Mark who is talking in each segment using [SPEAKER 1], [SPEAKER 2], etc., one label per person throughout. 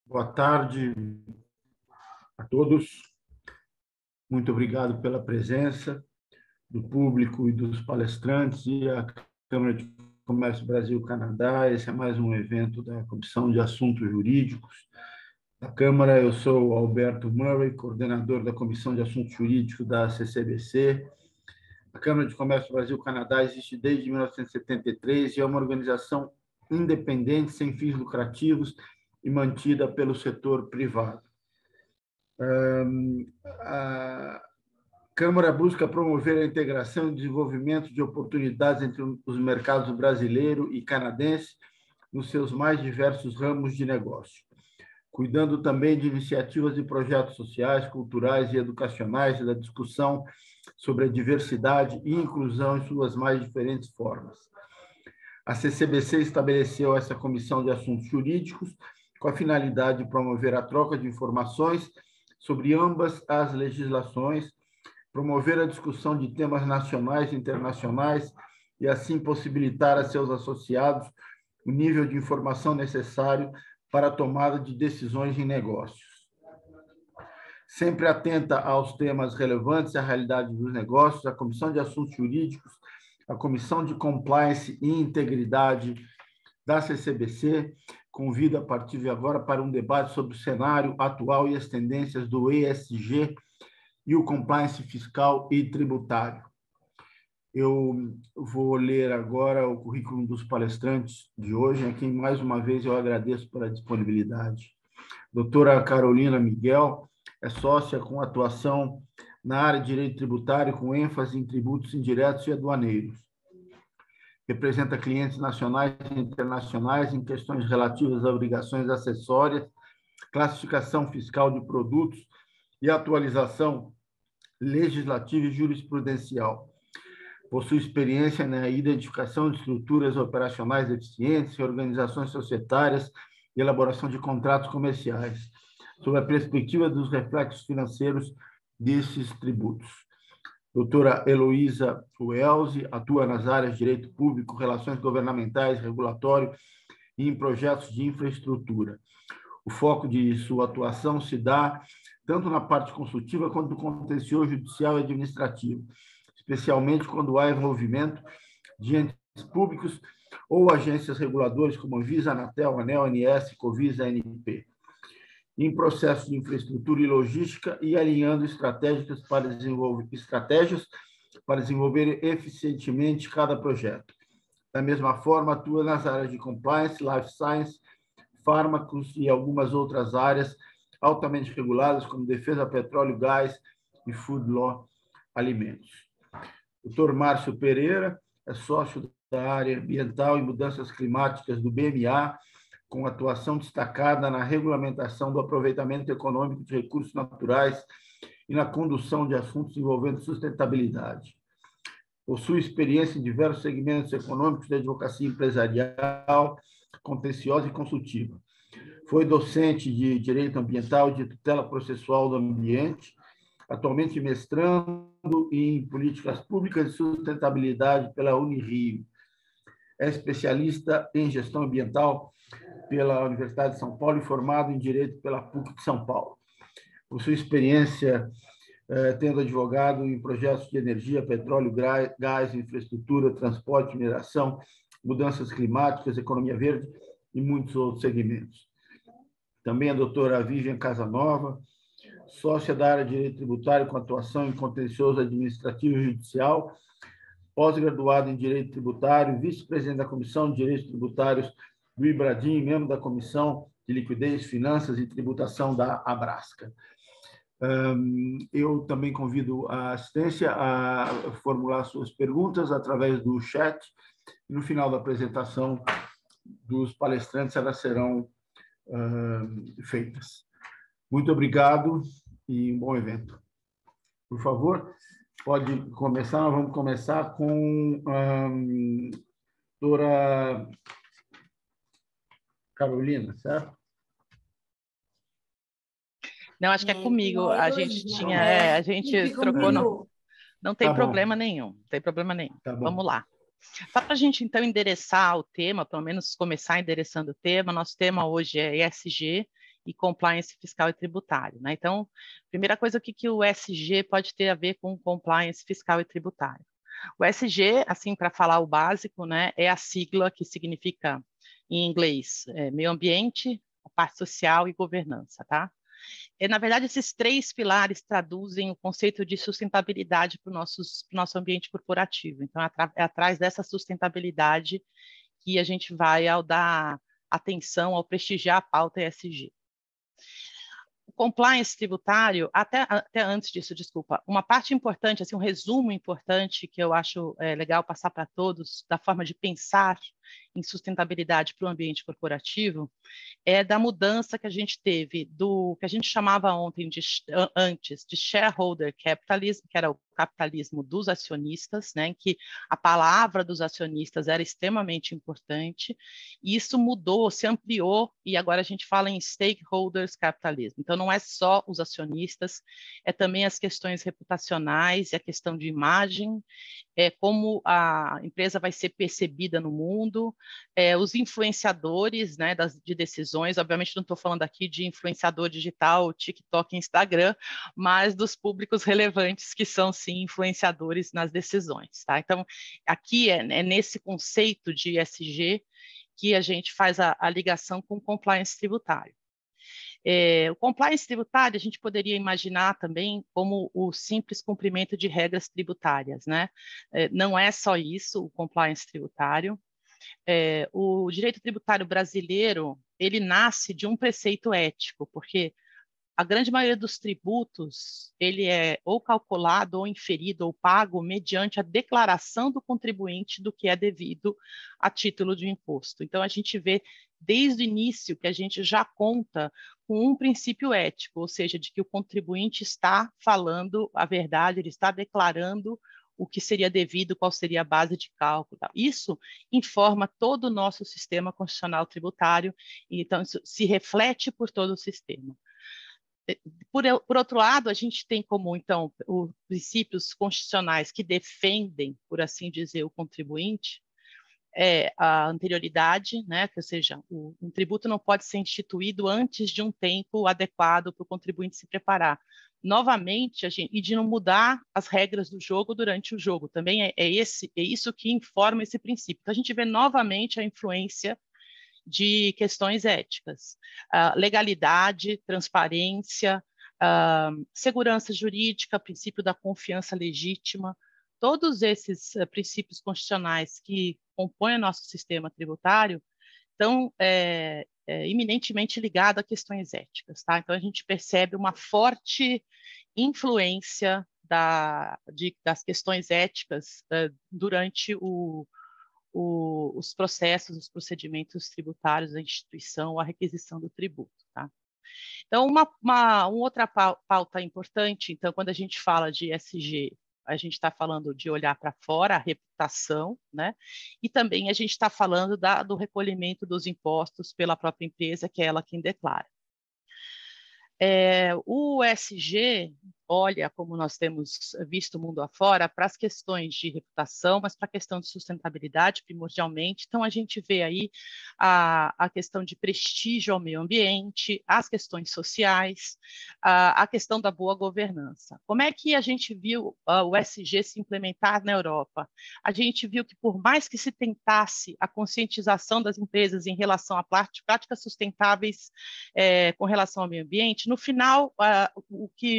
[SPEAKER 1] Boa tarde a todos. Muito obrigado pela presença do público e dos palestrantes e a Câmara de Comércio Brasil-Canadá. Esse é mais um evento da Comissão de Assuntos Jurídicos da Câmara. Eu sou Alberto Murray, coordenador da Comissão de Assuntos Jurídicos da CCBC. A Câmara de Comércio Brasil-Canadá existe desde 1973 e é uma organização independente, sem fins lucrativos e mantida pelo setor privado. A Câmara busca promover a integração e desenvolvimento de oportunidades entre os mercados brasileiro e canadense nos seus mais diversos ramos de negócio, cuidando também de iniciativas e projetos sociais, culturais e educacionais e da discussão sobre a diversidade e inclusão em suas mais diferentes formas. A CCBC estabeleceu essa Comissão de Assuntos Jurídicos com a finalidade de promover a troca de informações sobre ambas as legislações, promover a discussão de temas nacionais e internacionais e, assim, possibilitar a seus associados o nível de informação necessário para a tomada de decisões em negócios. Sempre atenta aos temas relevantes à realidade dos negócios, a Comissão de Assuntos Jurídicos, a Comissão de Compliance e Integridade da CCBC convida a partir de agora para um debate sobre o cenário atual e as tendências do ESG e o compliance fiscal e tributário. Eu vou ler agora o currículo dos palestrantes de hoje, a quem mais uma vez eu agradeço pela disponibilidade. Doutora Carolina Miguel é sócia com atuação na área de direito tributário, com ênfase em tributos indiretos e aduaneiros. Representa clientes nacionais e internacionais em questões relativas a obrigações acessórias, classificação fiscal de produtos e atualização legislativa e jurisprudencial. Possui experiência na identificação de estruturas operacionais eficientes, organizações societárias e elaboração de contratos comerciais, sob a perspectiva dos reflexos financeiros desses tributos. Doutora Heloísa Welze atua nas áreas de direito público, relações governamentais, regulatório e em projetos de infraestrutura. O foco de sua atuação se dá tanto na parte consultiva quanto no contencioso judicial e administrativo, especialmente quando há envolvimento de entes públicos ou agências reguladoras como Anvisa, Anatel, ANEEL, ANS, Covisa, ANP, em processos de infraestrutura e logística e alinhando estratégias para desenvolver eficientemente cada projeto. Da mesma forma, atua nas áreas de compliance, life science, fármacos e algumas outras áreas altamente reguladas, como defesa, petróleo, gás e food law, alimentos. Dr. Márcio Pereira é sócio da área ambiental e mudanças climáticas do BMA, com atuação destacada na regulamentação do aproveitamento econômico de recursos naturais e na condução de assuntos envolvendo sustentabilidade. Possui experiência em diversos segmentos econômicos de advocacia empresarial, contenciosa e consultiva. Foi docente de Direito Ambiental e de Tutela Processual do Ambiente, atualmente mestrando em Políticas Públicas e Sustentabilidade pela Unirio. É especialista em Gestão Ambiental pela Universidade de São Paulo e formado em Direito pela PUC de São Paulo. Possui experiência tendo advogado em projetos de energia, petróleo, gás, infraestrutura, transporte, mineração, mudanças climáticas, economia verde e muitos outros segmentos. Também a doutora Vivian Casanova, sócia da área de Direito Tributário com atuação em contencioso administrativo e judicial, pós-graduada em Direito Tributário, vice-presidente da Comissão de Direitos Tributários do IBRADIM, membro da Comissão de Liquidez, Finanças e Tributação da Abrasca. Eu também convido a assistência a formular suas perguntas através do chat e no final da apresentação dos palestrantes elas serão feitas. Muito obrigado e um bom evento. Por favor, pode começar. Nós vamos começar com a doutora Carolina, certo?
[SPEAKER 2] Não, acho que é comigo. A gente tinha, a gente trocou. Não tem problema nenhum. Não tem problema nenhum. Vamos lá. Só para a gente, então, endereçar o tema, pelo menos começar endereçando o tema, nosso tema hoje é ESG, e compliance fiscal e tributário, né? Então, primeira coisa, o que o ESG pode ter a ver com compliance fiscal e tributário? O ESG, assim, para falar o básico, né, é a sigla que significa, em inglês, meio ambiente, a parte social e governança, tá? Na verdade, esses 3 pilares traduzem o conceito de sustentabilidade para o nosso ambiente corporativo. Então, é atrás dessa sustentabilidade que a gente vai ao dar atenção, ao prestigiar a pauta ESG. O compliance tributário, até antes disso, desculpa, uma parte importante, assim, um resumo importante que eu acho legal passar para todos, da forma de pensar em sustentabilidade para o ambiente corporativo, é da mudança que a gente teve do que a gente chamava antes de shareholder capitalism, que era o capitalismo dos acionistas, né, em que a palavra dos acionistas era extremamente importante, e isso mudou, se ampliou, e agora a gente fala em stakeholders capitalism. Então, não é só os acionistas, é também as questões reputacionais, e a questão de imagem, como a empresa vai ser percebida no mundo, os influenciadores, né, de decisões. Obviamente não estou falando aqui de influenciador digital, TikTok, Instagram, mas dos públicos relevantes que são, sim, influenciadores nas decisões. Tá? Então, aqui é nesse conceito de ESG que a gente faz a ligação com o compliance tributário. O compliance tributário a gente poderia imaginar também como o simples cumprimento de regras tributárias, né? Não é só isso, o compliance tributário. O direito tributário brasileiro, ele nasce de um preceito ético, porque a grande maioria dos tributos, ele é ou calculado, ou inferido, ou pago mediante a declaração do contribuinte do que é devido a título de imposto. Então, a gente vê desde o início que a gente já conta com um princípio ético, ou seja, de que o contribuinte está falando a verdade, ele está declarando o que seria devido, qual seria a base de cálculo. Isso informa todo o nosso sistema constitucional tributário, e então isso se reflete por todo o sistema. Por outro lado, a gente tem como, então, os princípios constitucionais que defendem, por assim dizer, o contribuinte, a anterioridade, né? Ou seja, um tributo não pode ser instituído antes de um tempo adequado para o contribuinte se preparar. Novamente, e de não mudar as regras do jogo durante o jogo. Também é isso que informa esse princípio. Então, a gente vê novamente a influência de questões éticas, legalidade, transparência, segurança jurídica, princípio da confiança legítima, todos esses princípios constitucionais que compõem o nosso sistema tributário estão eminentemente ligados a questões éticas. Tá? Então, a gente percebe uma forte influência das questões éticas durante os processos, os procedimentos tributários da instituição, a requisição do tributo. Tá? Então, uma outra pauta importante, então, quando a gente fala de ESG, a gente está falando de olhar para fora, a reputação, né? E também a gente está falando do recolhimento dos impostos pela própria empresa, que é ela quem declara. O ESG olha, como nós temos visto mundo afora, para as questões de reputação, mas para a questão de sustentabilidade, primordialmente. Então, a gente vê aí a questão de prestígio ao meio ambiente, as questões sociais, a questão da boa governança. Como é que a gente viu o ESG se implementar na Europa? A gente viu que, por mais que se tentasse a conscientização das empresas em relação a práticas sustentáveis com relação ao meio ambiente, no final,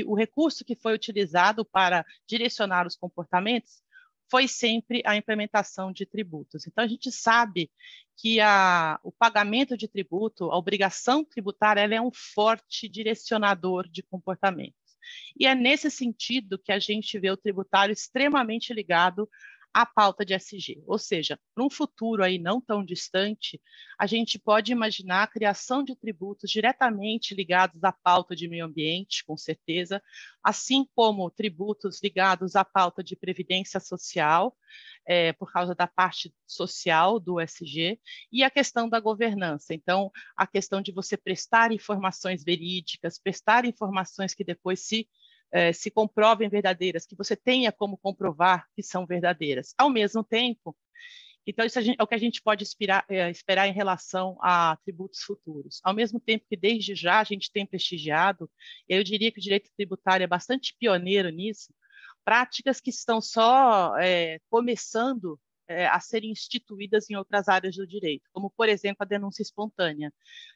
[SPEAKER 2] o recurso que foi utilizado para direcionar os comportamentos foi sempre a implementação de tributos. Então, a gente sabe que o pagamento de tributo, a obrigação tributária, ela é um forte direcionador de comportamentos. E é nesse sentido que a gente vê o tributário extremamente ligado à pauta de ESG, ou seja, para um futuro aí não tão distante, a gente pode imaginar a criação de tributos diretamente ligados à pauta de meio ambiente, com certeza, assim como tributos ligados à pauta de previdência social, por causa da parte social do ESG, e a questão da governança. Então, a questão de você prestar informações verídicas, prestar informações que depois se comprovem verdadeiras, que você tenha como comprovar que são verdadeiras. Ao mesmo tempo Então, isso é o que a gente pode esperar em relação a tributos futuros. Ao mesmo tempo que, desde já, a gente tem prestigiado, eu diria que o direito tributário é bastante pioneiro nisso, práticas que estão só começando a serem instituídas em outras áreas do direito, como, por exemplo, a denúncia espontânea,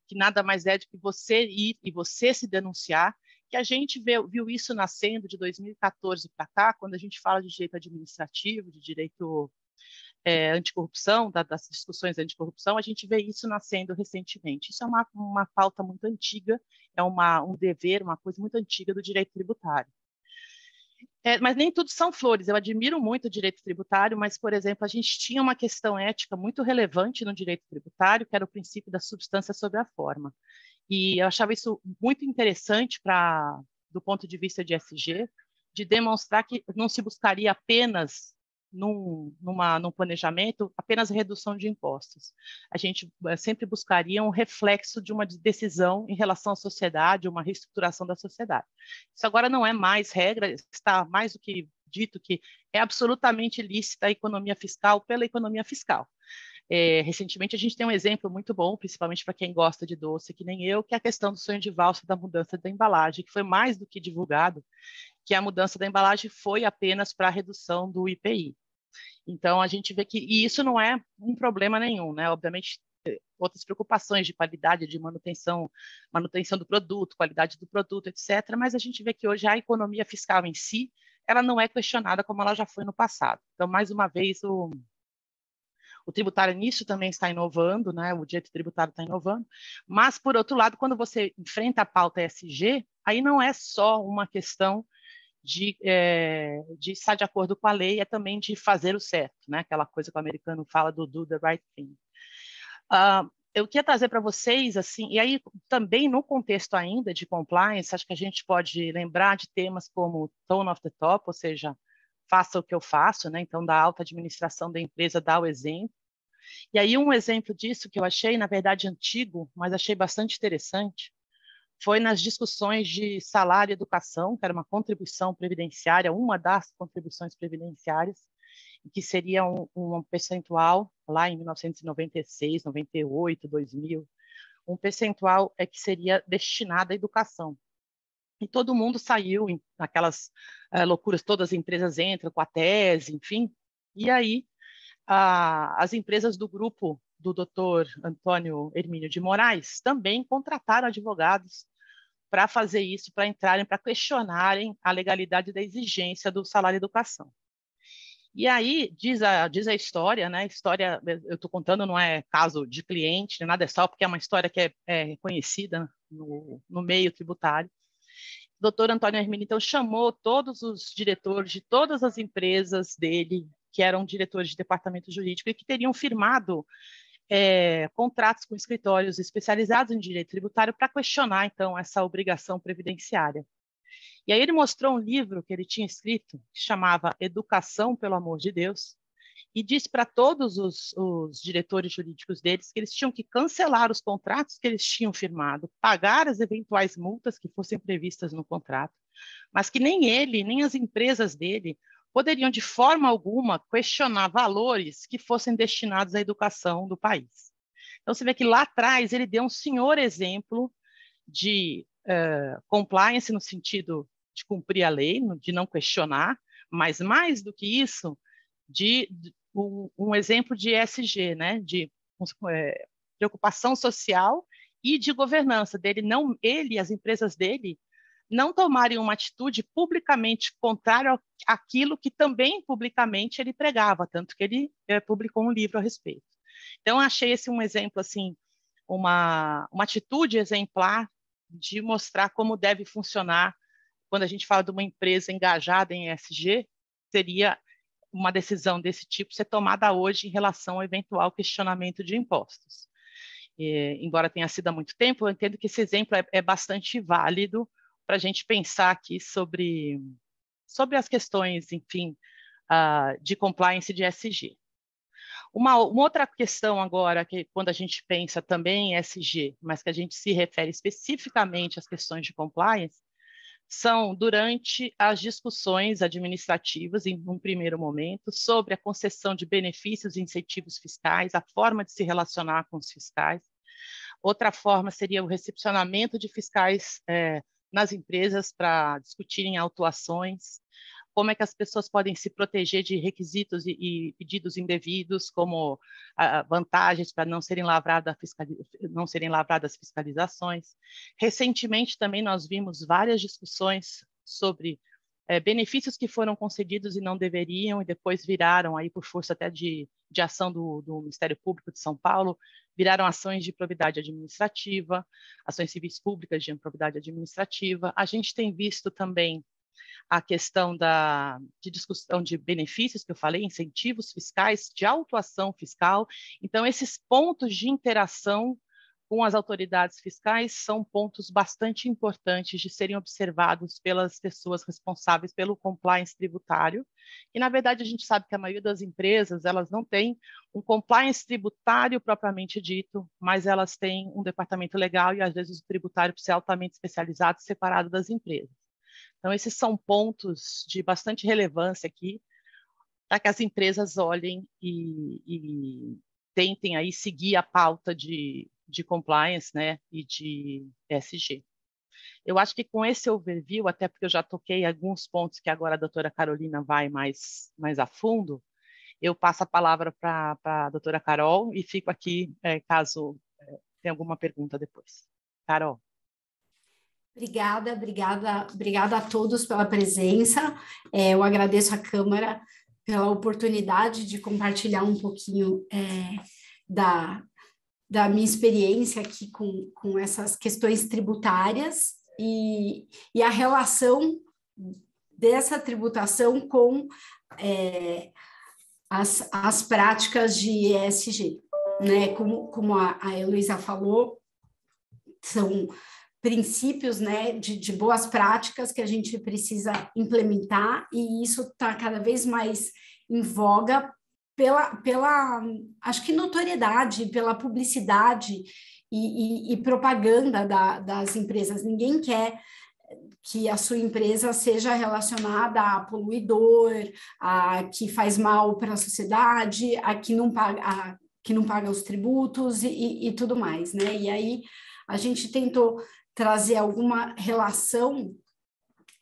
[SPEAKER 2] que nada mais é do que você ir e você se denunciar, que a gente viu isso nascendo de 2014 para cá, quando a gente fala de direito administrativo, de direito anticorrupção, das discussões anticorrupção, a gente vê isso nascendo recentemente. Isso é uma pauta muito antiga, é um dever, uma coisa muito antiga do direito tributário. Mas nem tudo são flores. Eu admiro muito o direito tributário, mas, por exemplo, a gente tinha uma questão ética muito relevante no direito tributário, que era o princípio da substância sobre a forma. E eu achava isso muito interessante do ponto de vista de ESG, de demonstrar que não se buscaria apenas num planejamento, apenas redução de impostos. A gente sempre buscaria um reflexo de uma decisão em relação à sociedade, uma reestruturação da sociedade. Isso agora não é mais regra, está mais do que dito que é absolutamente lícita a economia fiscal pela economia fiscal. Recentemente, a gente tem um exemplo muito bom, principalmente para quem gosta de doce, que nem eu, que é a questão do sonho de valsa da mudança da embalagem, que foi mais do que divulgado, que a mudança da embalagem foi apenas para a redução do IPI. Então, a gente vê que e isso não é um problema nenhum, né? Obviamente, outras preocupações de qualidade, de manutenção do produto, qualidade do produto, etc. Mas a gente vê que hoje a economia fiscal em si, ela não é questionada como ela já foi no passado. Então, mais uma vez, o tributário nisso também está inovando, né? O direito tributário está inovando. Mas, por outro lado, quando você enfrenta a pauta ESG, aí não é só uma questão de estar de acordo com a lei, é também de fazer o certo, né? Aquela coisa que o americano fala do do the right thing. Eu queria trazer para vocês, assim, e aí também no contexto ainda de compliance, acho que a gente pode lembrar de temas como tone of the top, ou seja, faça o que eu faço, né? Então, da alta administração da empresa dá o exemplo. E aí um exemplo disso que eu achei, na verdade, antigo, mas achei bastante interessante, foi nas discussões de salário e educação, que era uma contribuição previdenciária, uma das contribuições previdenciárias, que seria um percentual, lá em 1996, 98, 2000, um percentual que seria destinado à educação. E todo mundo saiu, naquelas loucuras, todas as empresas entram com a tese, enfim, e aí as empresas do grupo do Dr. Antônio Hermínio de Moraes também contrataram advogados para fazer isso, para entrarem, para questionarem a legalidade da exigência do salário educação. E aí, diz a história, né? História, eu estou contando, não é caso de cliente, nem nada, é só porque é uma história que é conhecida no meio tributário. O doutor Antônio Hermínio, então, chamou todos os diretores de todas as empresas dele, que eram diretores de departamento jurídico e que teriam firmado contratos com escritórios especializados em direito tributário para questionar, então, essa obrigação previdenciária. E aí ele mostrou um livro que ele tinha escrito, que chamava Educação pelo Amor de Deus, e disse para todos os diretores jurídicos deles que eles tinham que cancelar os contratos que eles tinham firmado, pagar as eventuais multas que fossem previstas no contrato, mas que nem ele, nem as empresas dele poderiam de forma alguma questionar valores que fossem destinados à educação do país. Então você vê que lá atrás ele deu um senhor exemplo de compliance no sentido de cumprir a lei, de não questionar, mas mais do que isso, de um exemplo de ESG, né? De preocupação social e de governança dele, ele e as empresas dele não tomarem uma atitude publicamente contrária àquilo que também publicamente ele pregava, tanto que ele publicou um livro a respeito. Então, achei esse um exemplo, assim, uma atitude exemplar de mostrar como deve funcionar quando a gente fala de uma empresa engajada em ESG, seria uma decisão desse tipo ser tomada hoje em relação ao eventual questionamento de impostos. Embora tenha sido há muito tempo, eu entendo que esse exemplo é bastante válido para a gente pensar aqui sobre as questões, enfim, de compliance de ESG. Uma outra questão agora, que quando a gente pensa também em ESG, mas que a gente se refere especificamente às questões de compliance, são durante as discussões administrativas, em um primeiro momento, sobre a concessão de benefícios e incentivos fiscais, a forma de se relacionar com os fiscais. Outra forma seria o recepcionamento de fiscais nas empresas para discutirem autuações, como é que as pessoas podem se proteger de requisitos e pedidos indevidos, como vantagens para não serem lavradas fiscalizações. Recentemente, também, nós vimos várias discussões sobre benefícios que foram concedidos e não deveriam, e depois viraram, aí por força até de ação do Ministério Público de São Paulo, viraram ações de improbidade administrativa, ações civis públicas de improbidade administrativa. A gente tem visto também a questão de discussão de benefícios, que eu falei, incentivos fiscais, de autuação fiscal. Então, esses pontos de interação com as autoridades fiscais são pontos bastante importantes de serem observados pelas pessoas responsáveis pelo compliance tributário. E, na verdade, a gente sabe que a maioria das empresas, elas não têm um compliance tributário propriamente dito, mas elas têm um departamento legal e, às vezes, o tributário precisa ser altamente especializado, separado das empresas. Então, esses são pontos de bastante relevância aqui, para que as empresas olhem e tentem aí seguir a pauta de compliance, né, e de ESG. Eu acho que com esse overview, até porque eu já toquei alguns pontos que agora a doutora Carolina vai mais a fundo, eu passo a palavra para a doutora Carol e fico aqui caso tenha alguma pergunta depois. Carol.
[SPEAKER 3] Obrigada a todos pela presença. Eu agradeço à Câmara pela oportunidade de compartilhar um pouquinho da minha experiência aqui com essas questões tributárias e a relação dessa tributação com as práticas de ESG, né? Como a Heloísa falou, são princípios, né, de boas práticas que a gente precisa implementar, e isso está cada vez mais em voga pela acho que notoriedade, pela publicidade e propaganda das empresas. Ninguém quer que a sua empresa seja relacionada a poluidor, a que faz mal para a sociedade, a que não paga os tributos e tudo mais, né? E aí a gente tentou trazer alguma relação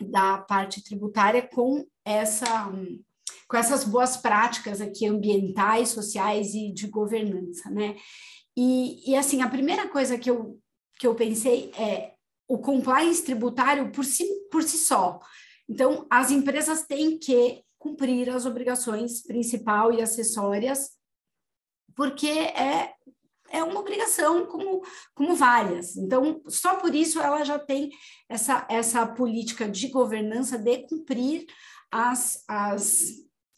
[SPEAKER 3] da parte tributária com essas boas práticas aqui ambientais, sociais e de governança, né? E assim, a primeira coisa que eu pensei é o compliance tributário por si só. Então, as empresas têm que cumprir as obrigações principal e acessórias, porque é uma obrigação como várias. Então, só por isso ela já tem essa política de governança de cumprir as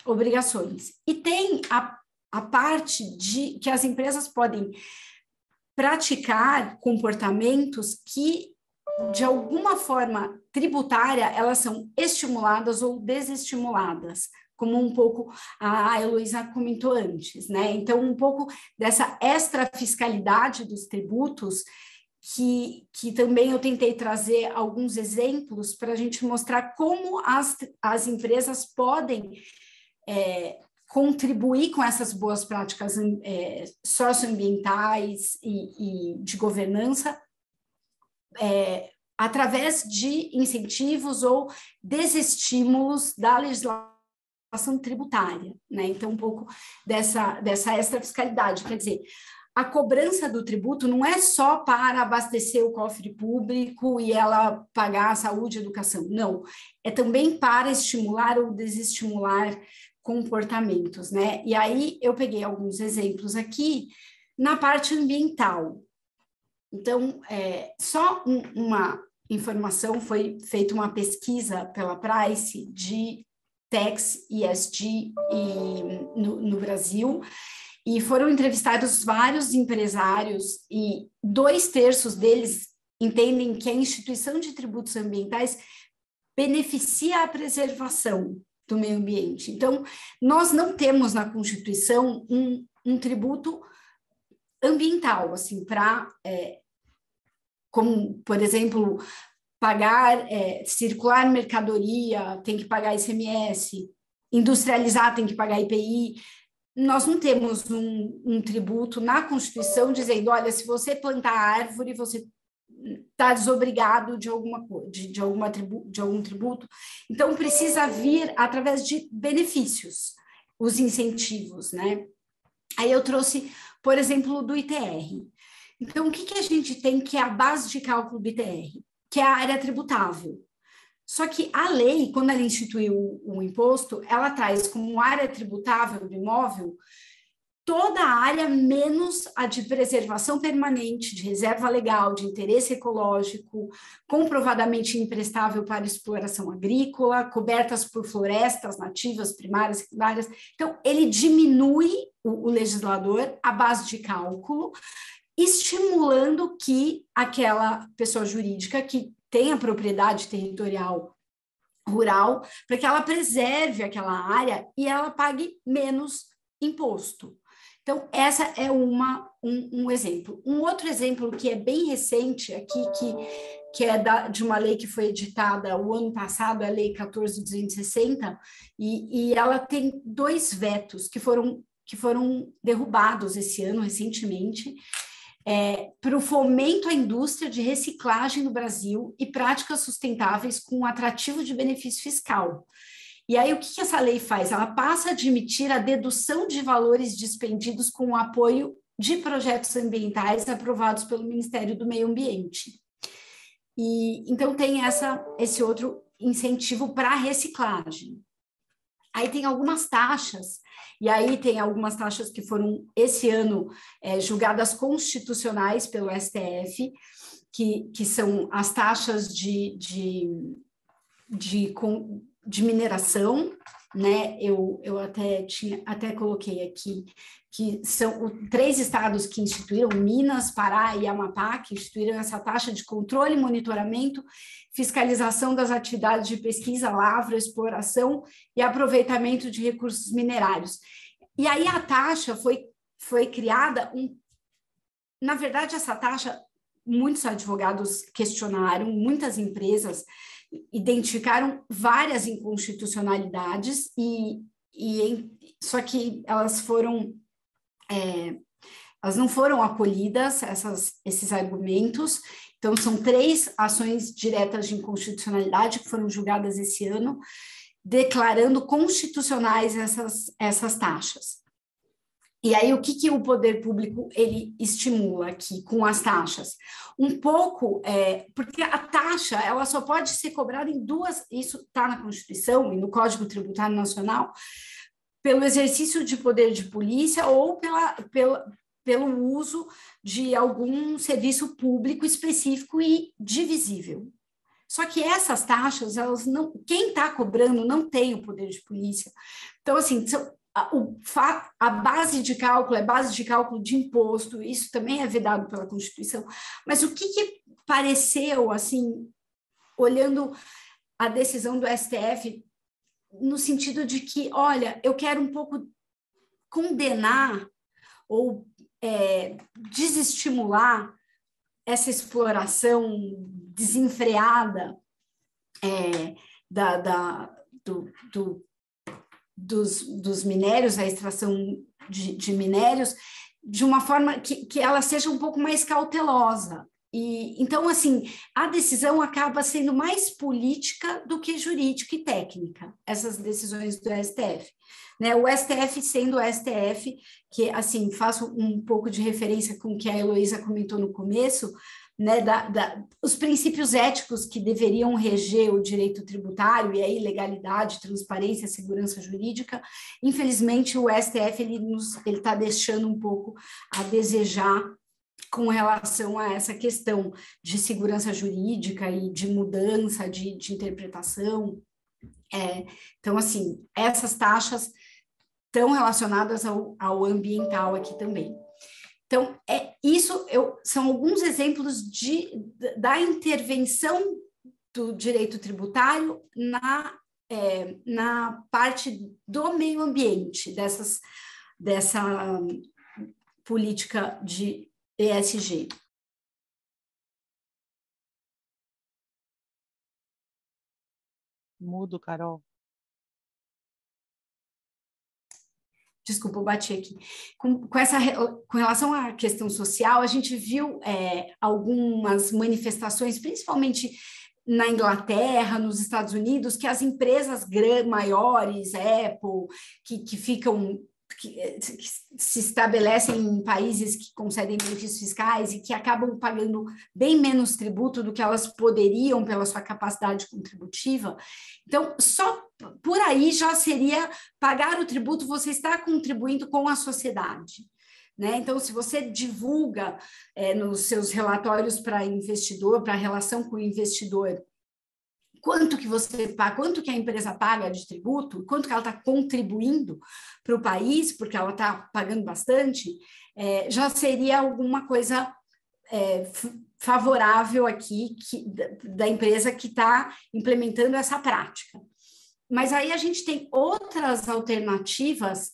[SPEAKER 3] obrigações. E tem a parte de que as empresas podem praticar comportamentos que, de alguma forma tributária, elas são estimuladas ou desestimuladas, como um pouco a Heloísa comentou antes, né? Então, um pouco dessa extrafiscalidade dos tributos, que também eu tentei trazer alguns exemplos para a gente mostrar como as empresas podem contribuir com essas boas práticas socioambientais e de governança, através de incentivos ou desestímulos da legislação tributária, né? Então, um pouco dessa extrafiscalidade, quer dizer, a cobrança do tributo não é só para abastecer o cofre público e ela pagar a saúde e educação, não, é também para estimular ou desestimular comportamentos, né? E aí eu peguei alguns exemplos aqui na parte ambiental. Então, só uma informação, foi feita uma pesquisa pela Price de Tax ESG no Brasil, e foram entrevistados vários empresários, e 2/3 deles entendem que a instituição de tributos ambientais beneficia a preservação do meio ambiente. Então, nós não temos na Constituição um tributo ambiental, assim, como, por exemplo, pagar, circular mercadoria, tem que pagar ICMS, industrializar, tem que pagar IPI. Nós não temos um tributo na Constituição dizendo, olha, se você plantar árvore, você está desobrigado de algum tributo. Então, precisa vir através de benefícios, os incentivos, né? Aí eu trouxe, por exemplo, do ITR. Então, o que a gente tem que é a base de cálculo do ITR? Que é a área tributável. Só que a lei, quando ela instituiu o imposto, ela traz como área tributável do imóvel toda a área menos a de preservação permanente, de reserva legal, de interesse ecológico, comprovadamente imprestável para exploração agrícola, cobertas por florestas nativas, primárias, secundárias. Então, ele diminui o legislador a base de cálculo, estimulando que aquela pessoa jurídica que tem a propriedade territorial rural, para que ela preserve aquela área e ela pague menos imposto. Então, essa é um exemplo. Um outro exemplo que é bem recente aqui, que é de uma lei que foi editada o ano passado, a Lei 14.260, e ela tem 2 vetos que foram derrubados esse ano, recentemente, para o fomento à indústria de reciclagem no Brasil e práticas sustentáveis com atrativo de benefício fiscal. E aí, o que essa lei faz? Ela passa a admitir a dedução de valores dispendidos com o apoio de projetos ambientais aprovados pelo Ministério do Meio Ambiente. E então tem esse outro incentivo para a reciclagem. Aí tem algumas taxas, e aí tem algumas taxas que foram, esse ano, julgadas constitucionais pelo STF, que são as taxas de mineração, né? Eu até coloquei aqui que são 3 estados que instituíram, Minas, Pará e Amapá, que instituíram essa taxa de controle, monitoramento, fiscalização das atividades de pesquisa, lavra, exploração e aproveitamento de recursos minerários. E aí a taxa foi criada, na verdade, essa taxa, muitos advogados questionaram, muias empresas identificaram várias inconstitucionalidades, só que elas não foram acolhidas, esses argumentos. Então, são 3 ações diretas de inconstitucionalidade que foram julgadas esse ano, declarando constitucionais essas taxas. E aí, o que o poder público ele estimula aqui com as taxas? Um pouco, porque a taxa ela só pode ser cobrada em 2, isso está na Constituição e no Código Tributário Nacional, pelo exercício de poder de polícia ou pelo uso de algum serviço público específico e divisível. Só que essas taxas, quem está cobrando não tem o poder de polícia. Então, assim, a base de cálculo é base de cálculo de imposto, isso também é vedado pela Constituição, mas o que pareceu, assim, olhando a decisão do STF, no sentido de que, olha, eu quero um pouco condenar ou desestimular essa exploração desenfreada dos minérios, a extração de minérios, de uma forma que ela seja um pouco mais cautelosa. Então, assim, a decisão acaba sendo mais política do que jurídica e técnica, essas decisões do STF. Né? O STF sendo o STF, que, assim, faço um pouco de referência com o que a Heloísa comentou no começo, né, os princípios éticos que deveriam reger o direito tributário, e aí legalidade, transparência, segurança jurídica, infelizmente o STF ele está deixando um pouco a desejar com relação a essa questão de segurança jurídica e de mudança de interpretação. Então, assim, essas taxas estão relacionadas ao ambiental aqui também. Então, são alguns exemplos da intervenção do direito tributário na parte do meio ambiente, dessa política de ESG.
[SPEAKER 2] Mudo, Carol.
[SPEAKER 3] Desculpa, eu bati aqui. Com relação à questão social, a gente viu algumas manifestações, principalmente na Inglaterra, nos Estados Unidos, que as empresas maiores, Apple, que se estabelecem em países que concedem benefícios fiscais e que acabam pagando bem menos tributo do que elas poderiam pela sua capacidade contributiva. Então, só por aí já seria pagar o tributo, você está contribuindo com a sociedade. Né? Então, se você divulga nos seus relatórios para investidor, para a relação com o investidor, quanto que a empresa paga de tributo, quanto que ela está contribuindo para o país, porque ela está pagando bastante, já seria alguma coisa favorável aqui da empresa que está implementando essa prática. Mas aí a gente tem outras alternativas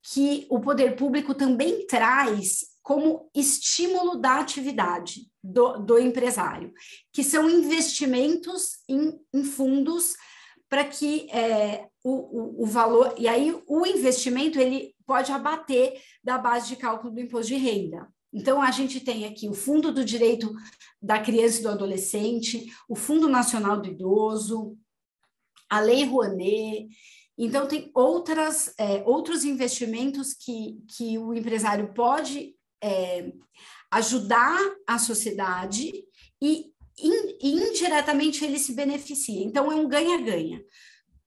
[SPEAKER 3] que o poder público também traz como estímulo da atividade do empresário, que são investimentos em fundos para que o valor... E aí o investimento ele pode abater da base de cálculo do imposto de renda. Então, a gente tem aqui o Fundo do Direito da Criança e do Adolescente, o Fundo Nacional do Idoso, a Lei Rouanet. Então, tem outros investimentos que o empresário pode ajudar a sociedade e indiretamente ele se beneficia. Então, é um ganha-ganha.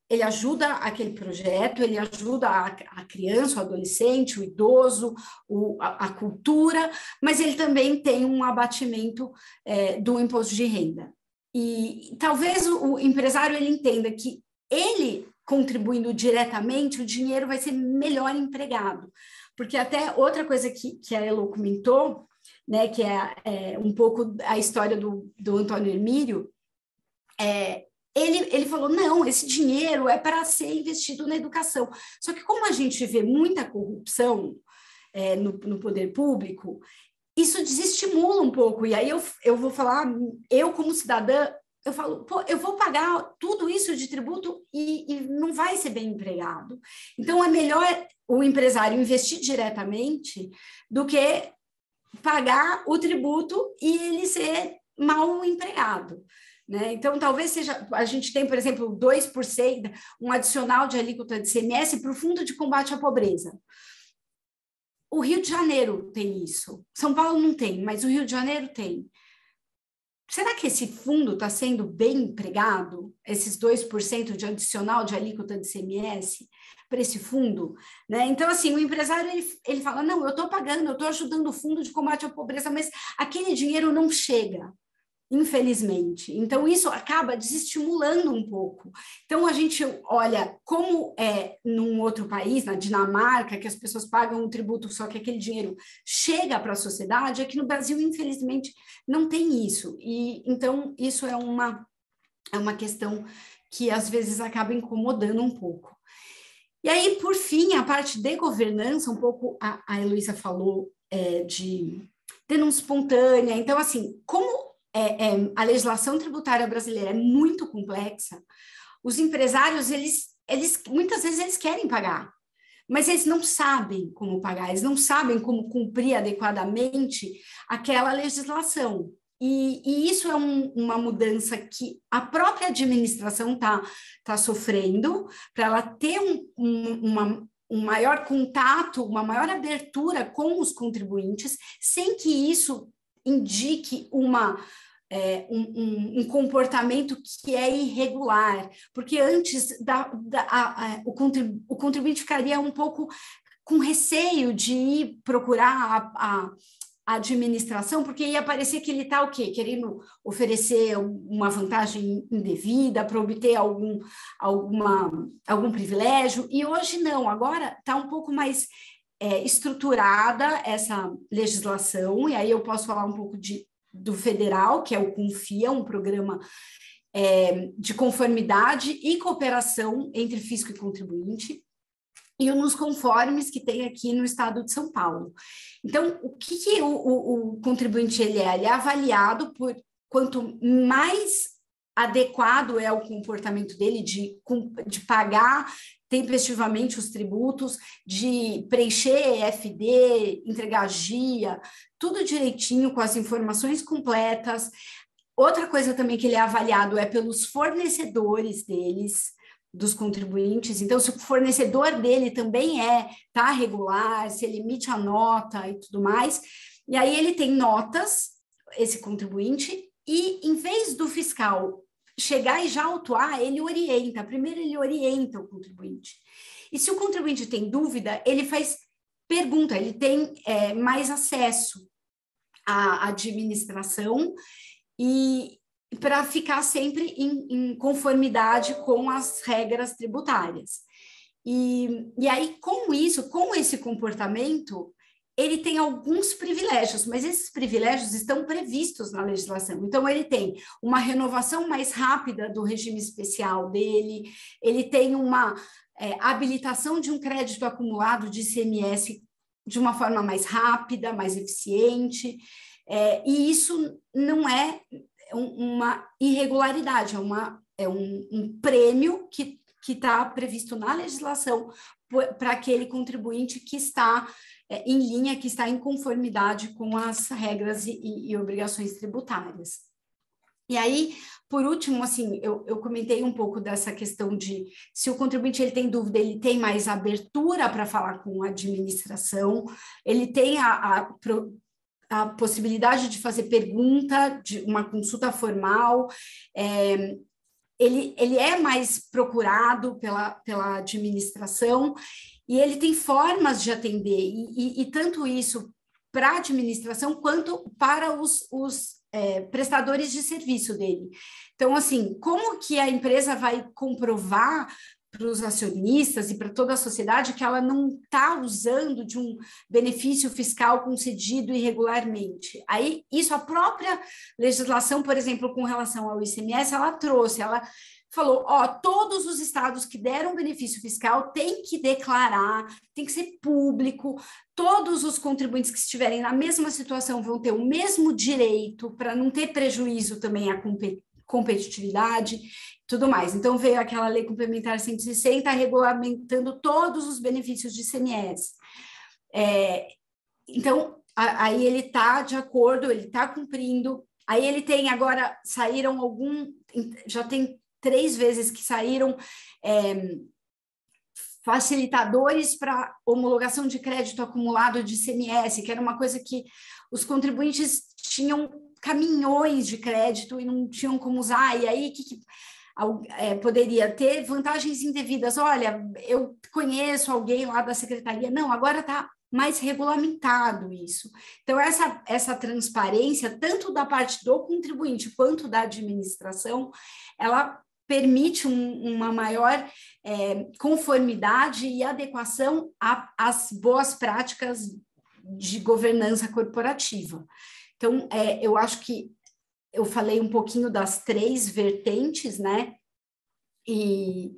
[SPEAKER 3] Ele ajuda aquele projeto, ele ajuda a criança, o adolescente, o idoso, a cultura, mas ele também tem um abatimento do imposto de renda. E talvez o empresário ele entenda que ele contribuindo diretamente, o dinheiro vai ser melhor empregado. Porque até outra coisa que a Elo comentou, né, que é um pouco a história do Antônio Hermílio, ele falou, não, esse dinheiro é para ser investido na educação. Só que como a gente vê muita corrupção no poder público, isso desestimula um pouco. E aí eu vou falar, eu como cidadã, eu falo, pô, eu vou pagar tudo isso de tributo e não vai ser bem empregado. Então, é melhor o empresário investir diretamente do que pagar o tributo e ele ser mal empregado. Né? Então, talvez seja... A gente tem, por exemplo, 2%, um adicional de alíquota de ICMS para o Fundo de Combate à Pobreza. O Rio de Janeiro tem isso. São Paulo não tem, mas o Rio de Janeiro tem. Será que esse fundo está sendo bem empregado, esses 2% de adicional de alíquota de ICMS para esse fundo? Né? Então, assim, o empresário ele fala, não, eu estou pagando, eu estou ajudando o Fundo de Combate à Pobreza, mas aquele dinheiro não chega, infelizmente. Então, isso acaba desestimulando um pouco. Então, a gente olha como num outro país, na Dinamarca, que as pessoas pagam um tributo, só que aquele dinheiro chega para a sociedade, aqui no Brasil, infelizmente, não tem isso. E então, isso é uma questão que, às vezes, acaba incomodando um pouco. E aí, por fim, a parte de governança, um pouco a Heloísa falou de denúncia espontânea. Então, assim, como a legislação tributária brasileira é muito complexa, os empresários, eles muitas vezes eles querem pagar, mas eles não sabem como pagar, eles não sabem como cumprir adequadamente aquela legislação. E isso é uma mudança que a própria administração tá sofrendo, para ela ter um maior contato, uma maior abertura com os contribuintes, sem que isso indique um comportamento que é irregular, porque antes o contribuinte ficaria um pouco com receio de ir procurar a administração, porque ia parecer que ele está o quê? Querendo oferecer uma vantagem indevida para obter algum privilégio, e hoje não, agora está um pouco mais estruturada essa legislação, e aí eu posso falar um pouco do federal, que é o CONFIA, um programa de conformidade e cooperação entre fisco e contribuinte, e nos conformes que tem aqui no estado de São Paulo. Então, o que o contribuinte ele é? Ele é avaliado por quanto mais adequado é o comportamento dele de pagar tempestivamente os tributos, de preencher EFD, entregar GIA, tudo direitinho, com as informações completas. Outra coisa também que ele é avaliado é pelos fornecedores dos contribuintes. Então, se o fornecedor dele também tá regular, se ele emite a nota e tudo mais, e aí ele tem notas, esse contribuinte, e em vez do fiscal chegar e já autuar, ele orienta. Primeiro ele orienta o contribuinte. E se o contribuinte tem dúvida, ele faz pergunta, ele tem mais acesso à administração e para ficar sempre em conformidade com as regras tributárias. E aí, com isso, com esse comportamento, ele tem alguns privilégios, mas esses privilégios estão previstos na legislação. Então, ele tem uma renovação mais rápida do regime especial dele, ele tem uma habilitação de um crédito acumulado de ICMS de uma forma mais rápida, mais eficiente, e isso não é uma irregularidade, é um prêmio que está previsto na legislação para aquele contribuinte que está em linha, que está em conformidade com as regras e obrigações tributárias. E aí, por último, assim, eu comentei um pouco dessa questão de se o contribuinte ele tem dúvida, ele tem mais abertura para falar com a administração, ele tem a possibilidade de fazer pergunta, de uma consulta formal, ele é mais procurado pela administração e ele tem formas de atender, e tanto isso para a administração quanto para os prestadores de serviço dele. Então, assim, como que a empresa vai comprovar para os acionistas e para toda a sociedade que ela não está usando de um benefício fiscal concedido irregularmente? Aí, isso a própria legislação, por exemplo, com relação ao ICMS, ela falou, todos os estados que deram benefício fiscal têm que declarar, tem que ser público, todos os contribuintes que estiverem na mesma situação vão ter o mesmo direito para não ter prejuízo também à competitividade, tudo mais. Então, veio aquela lei complementar 160, regulamentando todos os benefícios de ICMS. Então, aí ele está de acordo, ele está cumprindo. Aí ele tem agora, já tem 3 vezes que saíram facilitadores para homologação de crédito acumulado de ICMS, que era uma coisa que os contribuintes tinham caminhões de crédito e não tinham como usar, e aí poderia ter vantagens indevidas. Olha, eu conheço alguém lá da secretaria. Não, agora está mais regulamentado isso. Então, essa transparência, tanto da parte do contribuinte quanto da administração, ela permite uma maior conformidade e adequação às boas práticas de governança corporativa. Então, eu acho que eu falei um pouquinho das 3 vertentes, né? E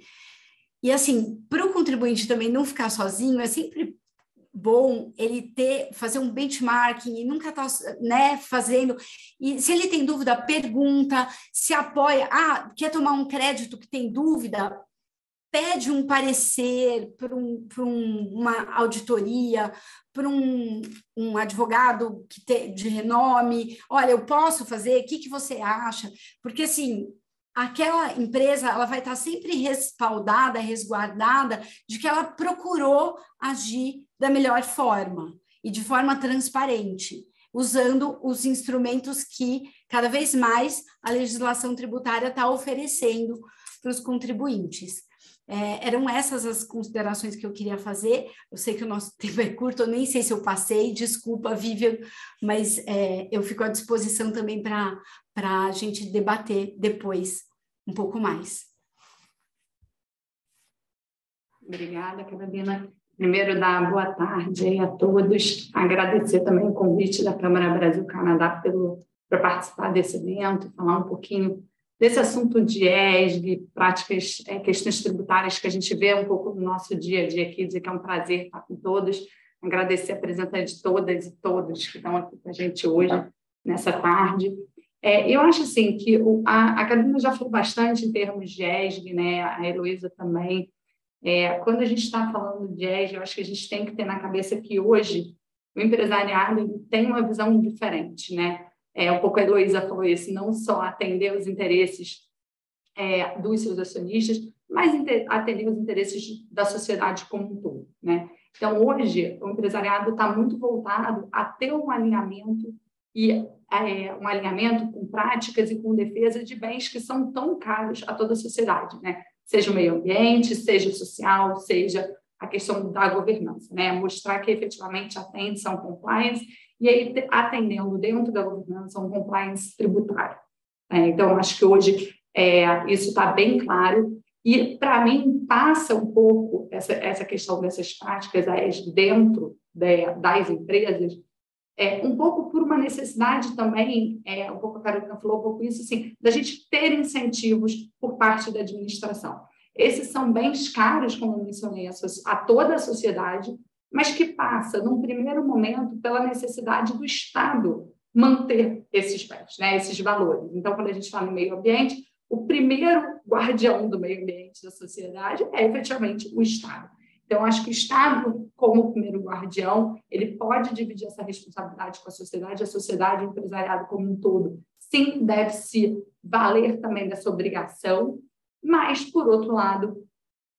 [SPEAKER 3] assim, para o contribuinte também não ficar sozinho, é sempre bom ele fazer um benchmarking e nunca estar, né, fazendo. E se ele tem dúvida, pergunta, se apoia. Quer tomar um crédito que tem dúvida? Pede um parecer para uma auditoria, para um advogado de renome. Olha, eu posso fazer? O que você acha? Porque, assim, aquela empresa ela vai estar sempre respaldada, resguardada de que ela procurou agir da melhor forma e de forma transparente, usando os instrumentos que, cada vez mais, a legislação tributária está oferecendo para os contribuintes. Eram essas as considerações que eu queria fazer. Eu sei que o nosso tempo é curto, eu nem sei se eu passei, desculpa, Vivian, mas eu fico à disposição também para a gente debater depois um pouco mais.
[SPEAKER 4] Obrigada, Carolina. Primeiro, dar boa tarde aí a todos. Agradecer também o convite da Câmara Brasil-Canadá para participar desse evento, falar um pouquinho desse assunto de ESG, práticas, questões tributárias que a gente vê um pouco no nosso dia a dia aqui, dizer que é um prazer estar com todos, agradecer a presença de todas e todos que estão aqui com a gente hoje, nessa tarde. Eu acho assim que a Carolina já falou bastante em termos de ESG, né? A Heloísa também. Quando a gente está falando de ESG, eu acho que a gente tem que ter na cabeça que hoje o empresariado tem uma visão diferente, né? Um pouco a Heloísa falou isso, não só atender os interesses dos seus acionistas, mas atender os interesses da sociedade como um todo, né? Então, hoje, o empresariado está muito voltado a ter um alinhamento um alinhamento com práticas e com defesa de bens que são tão caros a toda a sociedade, né? Seja o meio ambiente, seja o social, seja a questão da governança, né? Mostrar que efetivamente atende a um compliance e aí atendendo dentro da governança um compliance tributário. Então, acho que hoje isso está bem claro e, para mim, passa um pouco essa questão dessas práticas dentro das empresas, um pouco por uma necessidade também, um pouco a Carolina falou um pouco isso, assim, da gente ter incentivos por parte da administração. Esses são bens caros, como eu mencionei, a toda a sociedade, mas que passa, num primeiro momento, pela necessidade do Estado manter esses bens, né, esses valores. Então, quando a gente fala em meio ambiente, o primeiro guardião do meio ambiente da sociedade é efetivamente o Estado. Então, acho que o Estado, como primeiro guardião, ele pode dividir essa responsabilidade com a sociedade, o empresariado como um todo, sim, deve se valer também dessa obrigação, mas, por outro lado,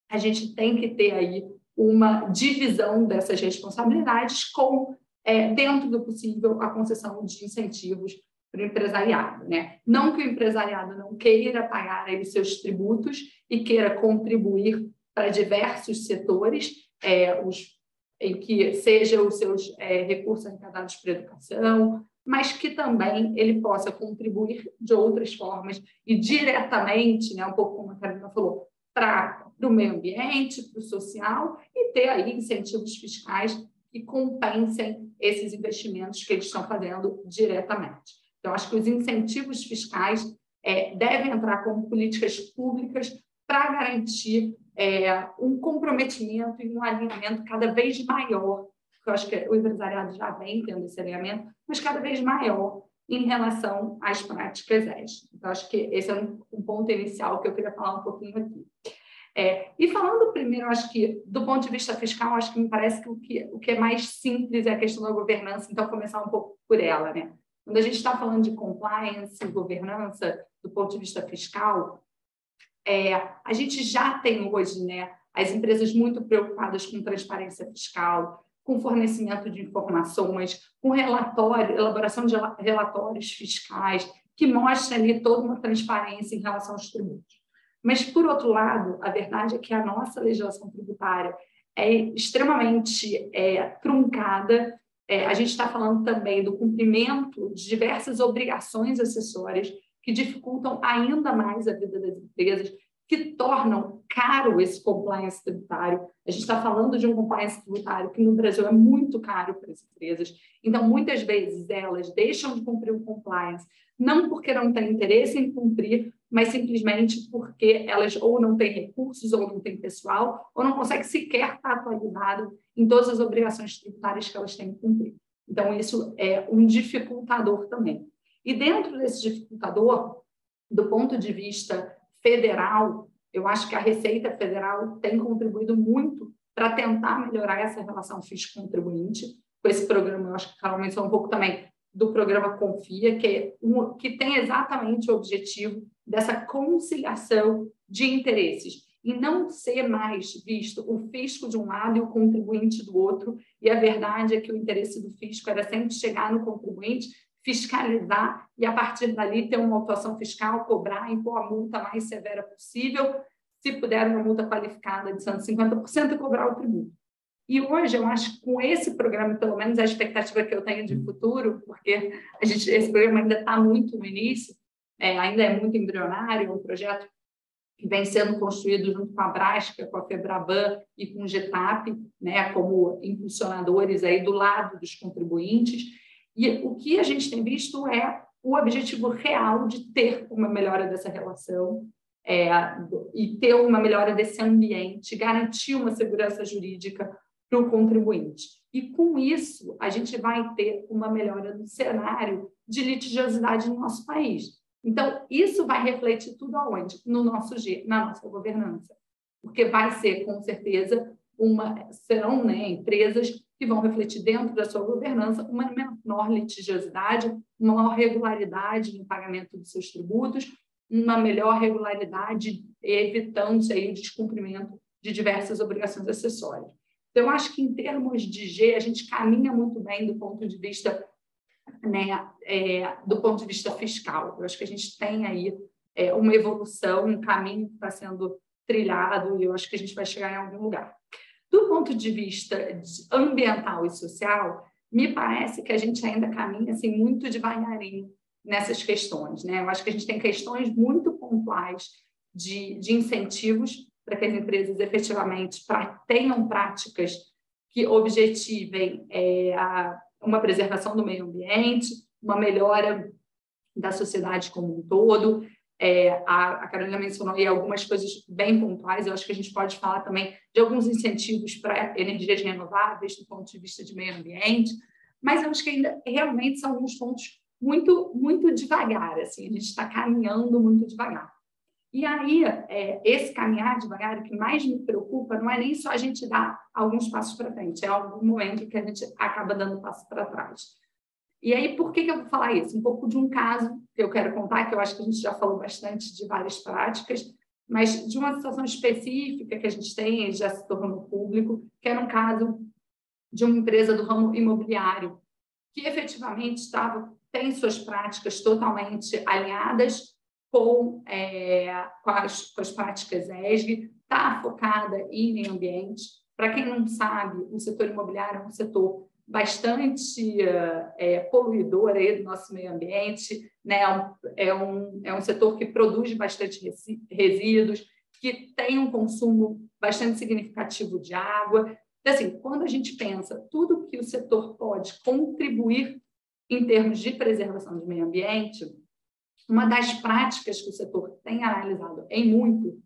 [SPEAKER 4] a gente tem que ter aí uma divisão dessas responsabilidades com, dentro do possível, a concessão de incentivos para o empresariado, né? Não que o empresariado não queira pagar aí seus tributos e queira contribuir para diversos setores, em que sejam os seus recursos arrecadados para a educação, mas que também ele possa contribuir de outras formas e diretamente, né, um pouco como a Carolina falou, para o meio ambiente, para o social, e ter aí incentivos fiscais que compensem esses investimentos que eles estão fazendo diretamente. Então, acho que os incentivos fiscais devem entrar como políticas públicas para garantir um comprometimento e um alinhamento cada vez maior, que eu acho que o empresariado já vem tendo esse alinhamento, mas cada vez maior em relação às práticas ESG. Então, acho que esse é um ponto inicial que eu queria falar um pouquinho aqui. E falando primeiro, acho que, do ponto de vista fiscal, acho que me parece que o que é mais simples é a questão da governança, então, começar um pouco por ela, né? Quando a gente está falando de compliance e governança, do ponto de vista fiscal, a gente já tem hoje, né, as empresas muito preocupadas com transparência fiscal, com fornecimento de informações, com elaboração de relatórios fiscais, que mostra ali toda uma transparência em relação aos tributos. Mas, por outro lado, a verdade é que a nossa legislação tributária é extremamente truncada. A gente está falando também do cumprimento de diversas obrigações acessórias que dificultam ainda mais a vida das empresas, que tornam caro esse compliance tributário. A gente está falando de um compliance tributário que no Brasil é muito caro para as empresas. Então, muitas vezes, elas deixam de cumprir o compliance, não porque não têm interesse em cumprir, mas simplesmente porque elas ou não têm recursos, ou não têm pessoal, ou não conseguem sequer estar atualizado em todas as obrigações tributárias que elas têm que cumprir. Então, isso é um dificultador também. E dentro desse dificultador, do ponto de vista federal, eu acho que a Receita Federal tem contribuído muito para tentar melhorar essa relação fisco-contribuinte. Com esse programa, eu acho que a Carol mencionou um pouco também do programa Confia, que tem exatamente o objetivo dessa conciliação de interesses e não ser mais visto o fisco de um lado e o contribuinte do outro. E a verdade é que o interesse do fisco era sempre chegar no contribuinte, fiscalizar e, a partir dali, ter uma autuação fiscal, cobrar, impor a multa mais severa possível, se puder uma multa qualificada de 150% e cobrar o tributo. E hoje, eu acho que com esse programa, pelo menos a expectativa que eu tenho de futuro, porque esse programa ainda está muito no início, ainda é muito embrionário, é um projeto que vem sendo construído junto com a Brasca, com a Febraban e com o GETAP, né, como impulsionadores aí do lado dos contribuintes. E o que a gente tem visto é o objetivo real de ter uma melhora dessa relação e ter uma melhora desse ambiente, garantir uma segurança jurídica para o contribuinte. E, com isso, a gente vai ter uma melhora do cenário de litigiosidade no nosso país. Então, isso vai refletir tudo aonde? No nosso na nossa governança. Porque vai ser, com certeza, serão, né, empresas que vão refletir dentro da sua governança uma menor litigiosidade, uma maior regularidade no pagamento dos seus tributos, uma melhor regularidade, evitando aí o descumprimento de diversas obrigações acessórias. Então, eu acho que, em termos de G, a gente caminha muito bem do ponto de vista, né, do ponto de vista fiscal. Eu acho que a gente tem aí uma evolução, um caminho que está sendo trilhado, e eu acho que a gente vai chegar em algum lugar. Do ponto de vista ambiental e social, me parece que a gente ainda caminha assim, muito devagarinho nessas questões, né? Eu acho que a gente tem questões muito pontuais de incentivos para que as empresas efetivamente tenham práticas que objetivem uma preservação do meio ambiente, uma melhora da sociedade como um todo. A Carolina mencionou aí algumas coisas bem pontuais. Eu acho que a gente pode falar também de alguns incentivos para energias renováveis do ponto de vista de meio ambiente, mas eu acho que ainda realmente são alguns pontos muito, muito devagar, assim, a gente está caminhando muito devagar. E aí, esse caminhar devagar, o que mais me preocupa não é nem só a gente dar alguns passos para frente, é algum momento que a gente acaba dando passo para trás. E aí, por que eu vou falar isso? Um pouco de um caso que eu quero contar, que eu acho que a gente já falou bastante de várias práticas, mas de uma situação específica que a gente tem, já se tornou público, que era um caso de uma empresa do ramo imobiliário, que efetivamente tem suas práticas totalmente alinhadas com as práticas ESG, está focada em meio ambiente. Para quem não sabe, o setor imobiliário é um setor bastante poluidor aí do nosso meio ambiente, né? É um setor que produz bastante resíduos, que tem um consumo bastante significativo de água. Então, assim, quando a gente pensa tudo que o setor pode contribuir em termos de preservação do meio ambiente, uma das práticas que o setor tem analisado em muito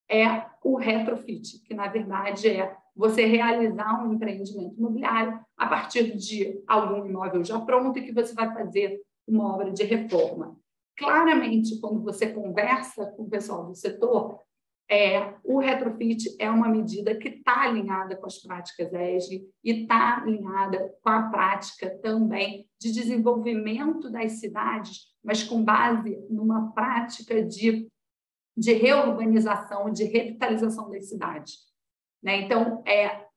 [SPEAKER 4] é o retrofit, que, na verdade, é você realizar um empreendimento imobiliário a partir de algum imóvel já pronto e que você vai fazer uma obra de reforma. Claramente, quando você conversa com o pessoal do setor, o retrofit é uma medida que está alinhada com as práticas ESG e está alinhada com a prática também de desenvolvimento das cidades, mas com base numa prática de reurbanização, de revitalização das cidades. Né? Então,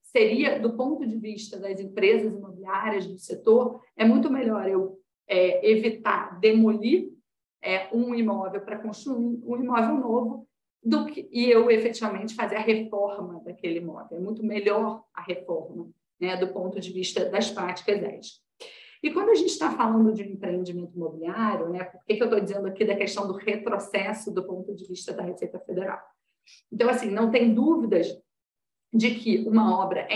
[SPEAKER 4] seria, do ponto de vista das empresas imobiliárias do setor, é muito melhor eu evitar demolir um imóvel para construir um imóvel novo e eu efetivamente fazer a reforma daquele imóvel. É muito melhor a reforma, né, do ponto de vista das práticas ESG. E quando a gente está falando de um empreendimento imobiliário, né, por que eu estou dizendo aqui da questão do retrocesso do ponto de vista da Receita Federal? Então, assim, não tem dúvidas de que uma obra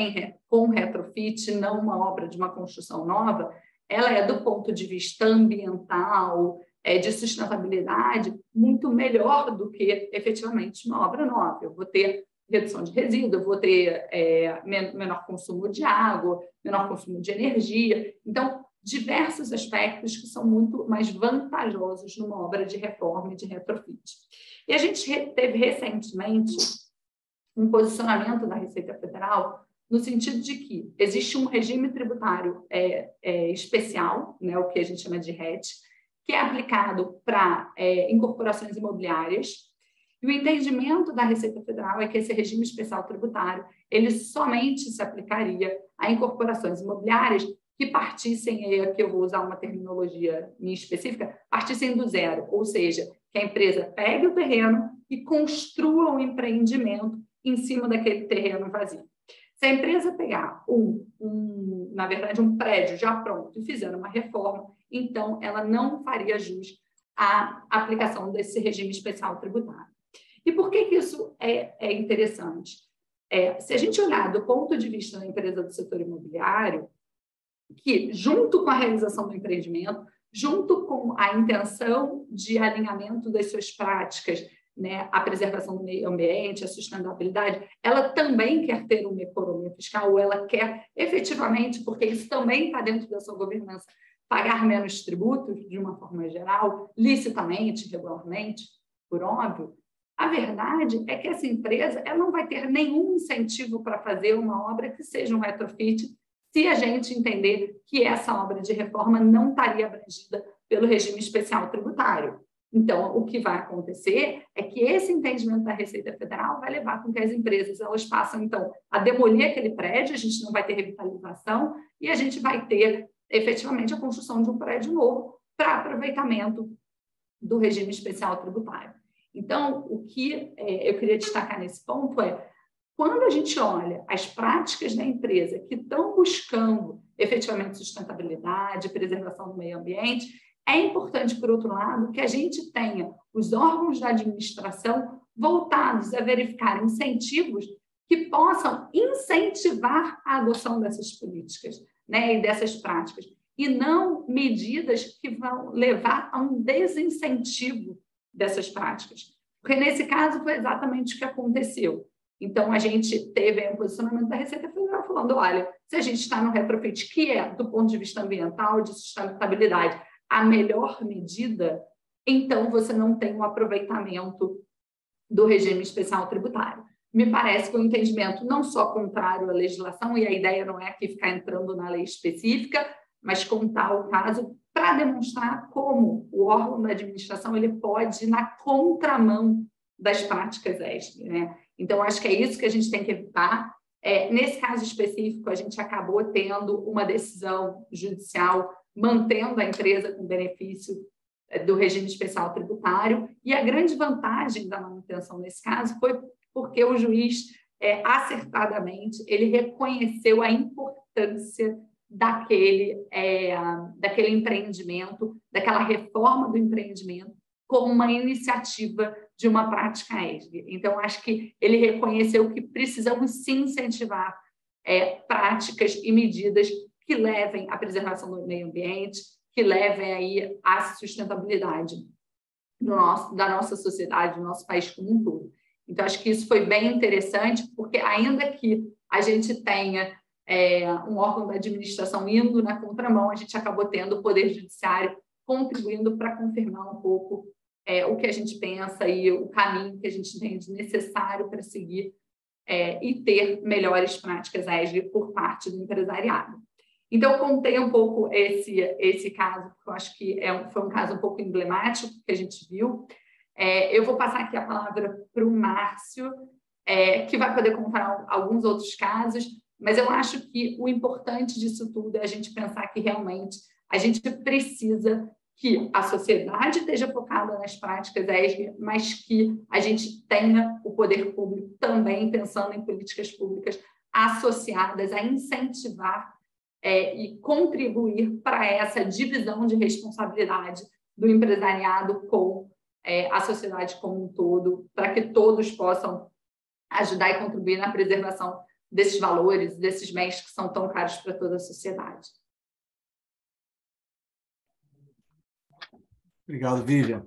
[SPEAKER 4] com retrofit, não uma obra de uma construção nova, ela é, do ponto de vista ambiental, de sustentabilidade, muito melhor do que, efetivamente, uma obra nova. Eu vou ter redução de resíduo, eu vou ter menor consumo de água, menor consumo de energia. Então, diversos aspectos que são muito mais vantajosos numa obra de reforma e de retrofit. E a gente teve recentemente um posicionamento da Receita Federal no sentido de que existe um regime tributário especial, né, o que a gente chama de RET, que é aplicado para incorporações imobiliárias. E o entendimento da Receita Federal é que esse regime especial tributário ele somente se aplicaria a incorporações imobiliárias que partissem, aqui eu vou usar uma terminologia minha específica, partissem do zero, ou seja, que a empresa pegue o terreno e construa um empreendimento em cima daquele terreno vazio. Se a empresa pegar na verdade, um prédio já pronto e fizer uma reforma, então ela não faria jus à aplicação desse regime especial tributário. E por que isso é interessante? Se a gente olhar do ponto de vista da empresa do setor imobiliário, que junto com a realização do empreendimento, junto com a intenção de alinhamento das suas práticas né, a preservação do meio ambiente, a sustentabilidade, ela também quer ter uma economia fiscal, ou ela quer efetivamente, porque isso também está dentro da sua governança, pagar menos tributos, de uma forma geral, licitamente, regularmente, por óbvio. A verdade é que essa empresa ela não vai ter nenhum incentivo para fazer uma obra que seja um retrofit, se a gente entender que essa obra de reforma não estaria abrangida pelo regime especial tributário. Então, o que vai acontecer é que esse entendimento da Receita Federal vai levar com que as empresas elas passem, então, a demolir aquele prédio, a gente não vai ter revitalização e a gente vai ter, efetivamente, a construção de um prédio novo para aproveitamento do regime especial tributário. Então, o que eu queria destacar nesse ponto é, quando a gente olha as práticas da empresa que estão buscando efetivamente sustentabilidade, preservação do meio ambiente, é importante, por outro lado, que a gente tenha os órgãos da administração voltados a verificar incentivos que possam incentivar a adoção dessas políticas, né, e dessas práticas, e não medidas que vão levar a um desincentivo dessas práticas. Porque, nesse caso, foi exatamente o que aconteceu. Então, a gente teve um posicionamento da Receita Federal falando, olha, se a gente está no retrofit, que é, do ponto de vista ambiental, de sustentabilidade, a melhor medida, então você não tem um aproveitamento do regime especial tributário. Me parece que o entendimento não só contrário à legislação, e a ideia não é aqui ficar entrando na lei específica, mas contar o caso para demonstrar como o órgão da administração ele pode ir na contramão das práticas ESG, né? Então, acho que é isso que a gente tem que evitar. Nesse caso específico, a gente acabou tendo uma decisão judicial mantendo a empresa com benefício do regime especial tributário, e a grande vantagem da manutenção nesse caso foi porque o juiz, acertadamente, ele reconheceu a importância daquele empreendimento, daquela reforma do empreendimento, como uma iniciativa de uma prática ESG. Então, acho que ele reconheceu que precisamos sim incentivar práticas e medidas que levem à preservação do meio ambiente, que levem aí à sustentabilidade da nossa sociedade, do nosso país como um todo. Então, acho que isso foi bem interessante, porque ainda que a gente tenha um órgão da administração indo na contramão, a gente acabou tendo o Poder Judiciário contribuindo para confirmar um pouco o que a gente pensa e o caminho que a gente entende necessário para seguir e ter melhores práticas ESG por parte do empresariado. Então, eu contei um pouco esse caso, porque eu acho que foi um caso um pouco emblemático que a gente viu. Eu vou passar aqui a palavra para o Márcio, que vai poder contar alguns outros casos, mas eu acho que o importante disso tudo é a gente pensar que realmente a gente precisa que a sociedade esteja focada nas práticas ESG, mas que a gente tenha o poder público também pensando em políticas públicas associadas a incentivar e contribuir para essa divisão de responsabilidade do empresariado com a sociedade como um todo, para que todos possam ajudar e contribuir na preservação desses valores, desses bens que são tão caros para toda a sociedade.
[SPEAKER 1] Obrigado, Vivian.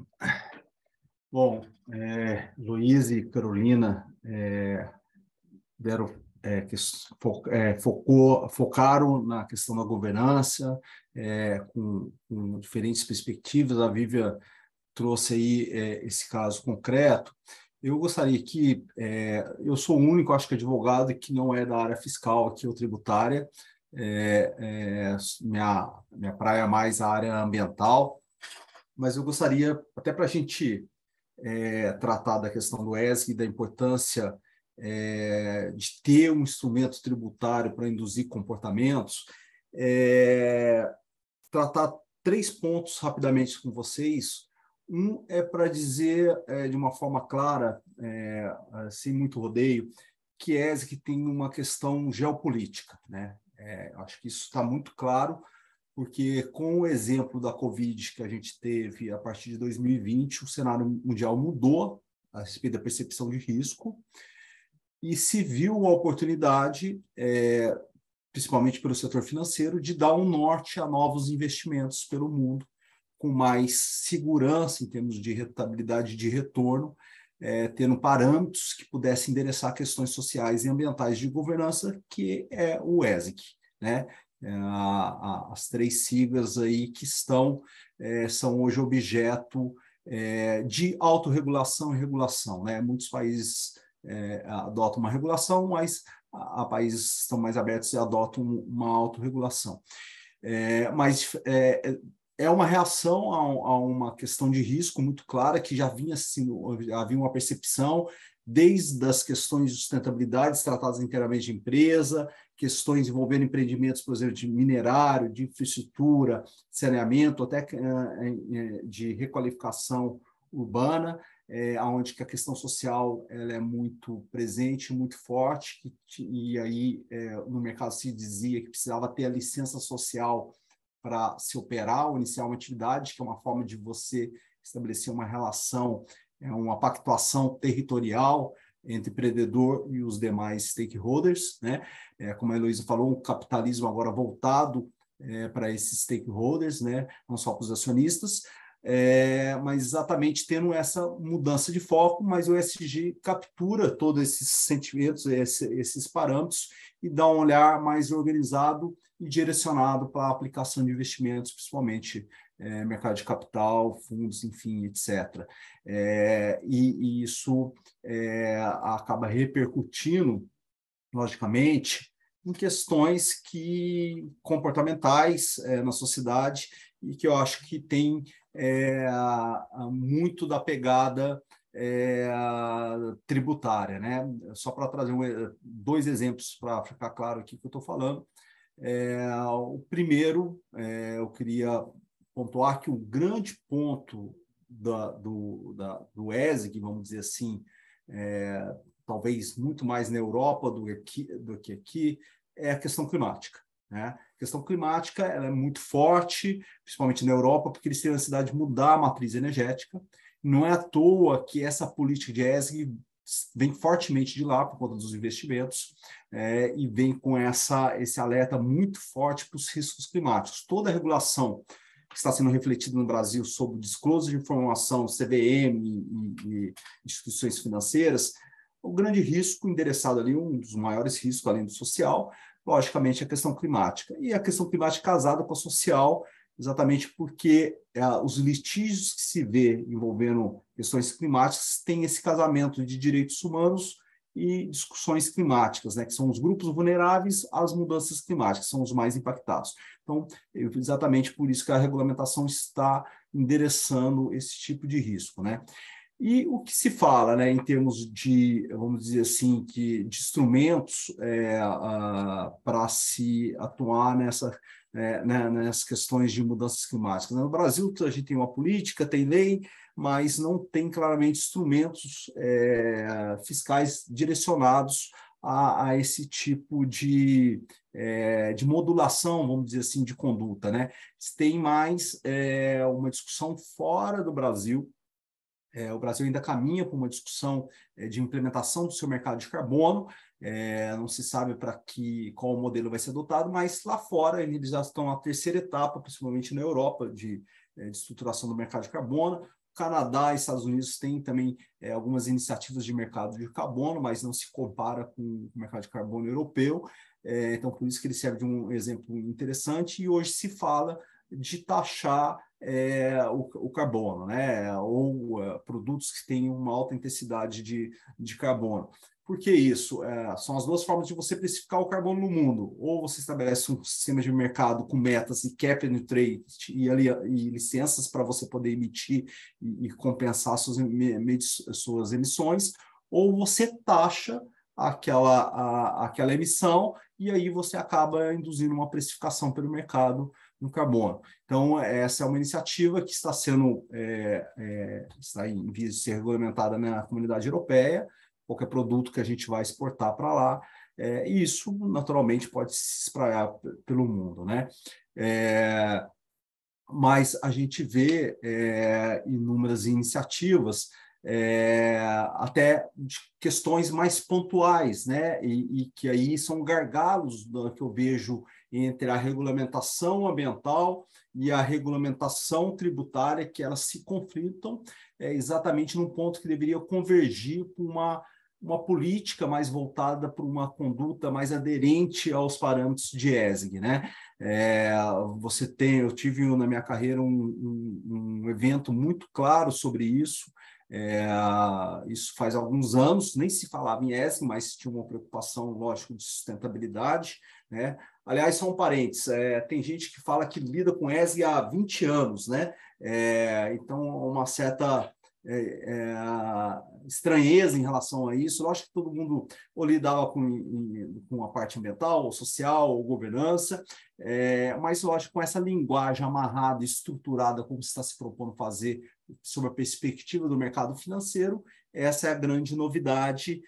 [SPEAKER 1] Bom, Luiz e Carolina focaram na questão da governança, com diferentes perspectivas. A Vivian trouxe aí esse caso concreto. Eu gostaria que, eu sou o único, acho que advogado que não é da área fiscal aqui, ou tributária, minha praia é mais a área ambiental, mas eu gostaria, até para a gente tratar da questão do ESG e da importância de ter um instrumento tributário para induzir comportamentos, tratar 3 pontos rapidamente com vocês. Um é para dizer de uma forma clara, sem muito rodeio, que ESG tem uma questão geopolítica, né? Acho que isso está muito claro, porque com o exemplo da Covid que a gente teve a partir de 2020, o cenário mundial mudou a respeito da percepção de risco e se viu uma oportunidade, principalmente pelo setor financeiro, de dar um norte a novos investimentos pelo mundo, com mais segurança em termos de rentabilidade de retorno,
[SPEAKER 5] tendo parâmetros que pudessem endereçar questões sociais e ambientais de governança, que é o ESG, né? As 3 siglas aí que são hoje objeto de autorregulação e regulação, né? Muitos países adotam uma regulação, mas há países que estão mais abertos e adotam uma autorregulação. Mas é uma reação a uma questão de risco muito clara, que já havia uma percepção desde as questões de sustentabilidade tratadas inteiramente de empresa, questões envolvendo empreendimentos, por exemplo, de minerário, de infraestrutura, saneamento, até de requalificação urbana, onde que a questão social ela é muito presente, muito forte, e aí no mercado se dizia que precisava ter a licença social para se operar ou iniciar uma atividade, que é uma forma de você estabelecer uma relação, uma pactuação territorial entre empreendedor e os demais stakeholders, né? Como a Heloísa falou, um capitalismo agora voltado para esses stakeholders, né? Não só para os acionistas, mas exatamente tendo essa mudança de foco, mas o ESG captura todos esses sentimentos, esses parâmetros, e dá um olhar mais organizado e direcionado para a aplicação de investimentos, principalmente mercado de capital, fundos, enfim, etc. E isso acaba repercutindo, logicamente, em questões comportamentais na sociedade, e que eu acho que tem muito da pegada tributária, né? Só para trazer 2 exemplos para ficar claro aqui que eu estou falando. O primeiro, eu queria pontuar que o grande ponto do ESG, vamos dizer assim, talvez muito mais na Europa do que aqui, é a questão climática, né? A questão climática ela é muito forte, principalmente na Europa, porque eles têm a necessidade de mudar a matriz energética. Não é à toa que essa política de ESG vem fortemente de lá, por conta dos investimentos, e vem com esse alerta muito forte para os riscos climáticos. Toda a regulação que está sendo refletida no Brasil sobre disclosure de informação, CVM e instituições financeiras, o grande risco endereçado ali, um dos maiores riscos, além do social, logicamente, é a questão climática. E a questão climática casada com a social, exatamente porque os litígios que se vê envolvendo questões climáticas têm esse casamento de direitos humanos e discussões climáticas, né, que são os grupos vulneráveis às mudanças climáticas, são os mais impactados. Então, exatamente por isso que a regulamentação está endereçando esse tipo de risco, né? E o que se fala, né, em termos de, vamos dizer assim, de instrumentos para se atuar nessas questões de mudanças climáticas. No Brasil, a gente tem uma política, tem lei, mas não tem claramente instrumentos fiscais direcionados a esse tipo de modulação, vamos dizer assim, de conduta, né? Tem mais uma discussão fora do Brasil. O Brasil ainda caminha para uma discussão de implementação do seu mercado de carbono. Não se sabe qual modelo vai ser adotado, mas lá fora eles já estão na 3ª etapa, principalmente na Europa, de estruturação do mercado de carbono. Canadá e Estados Unidos têm também algumas iniciativas de mercado de carbono, mas não se compara com o mercado de carbono europeu. Então, por isso que ele serve de um exemplo interessante. E hoje se fala de taxar o carbono, né? Ou produtos que têm uma alta intensidade de carbono. Por que isso? São as 2 formas de você precificar o carbono no mundo. Ou você estabelece um sistema de mercado com metas e cap and trade e licenças para você poder emitir e compensar suas emissões, ou você taxa aquela emissão e aí você acaba induzindo uma precificação pelo mercado no carbono. Então, essa é uma iniciativa que está em vias de ser regulamentada na comunidade europeia. Qualquer produto que a gente vai exportar para lá, e isso, naturalmente, pode se espraiar pelo mundo, né? Mas a gente vê inúmeras iniciativas, até de questões mais pontuais, né? E que aí são gargalos que eu vejo entre a regulamentação ambiental e a regulamentação tributária, que elas se conflitam exatamente num ponto que deveria convergir para uma política mais voltada para uma conduta mais aderente aos parâmetros de ESG, né? Eu tive na minha carreira um evento muito claro sobre isso. Isso faz alguns anos, nem se falava em ESG, mas tinha uma preocupação, lógico, de sustentabilidade, né? Aliás, só um parênteses, tem gente que fala que lida com ESG há 20 anos, né? Então, uma certa estranheza em relação a isso. Eu acho que todo mundo ou lidava com a parte ambiental, ou social, ou governança, mas eu acho que com essa linguagem amarrada, estruturada, como você está se propondo fazer sobre a perspectiva do mercado financeiro, essa é a grande novidade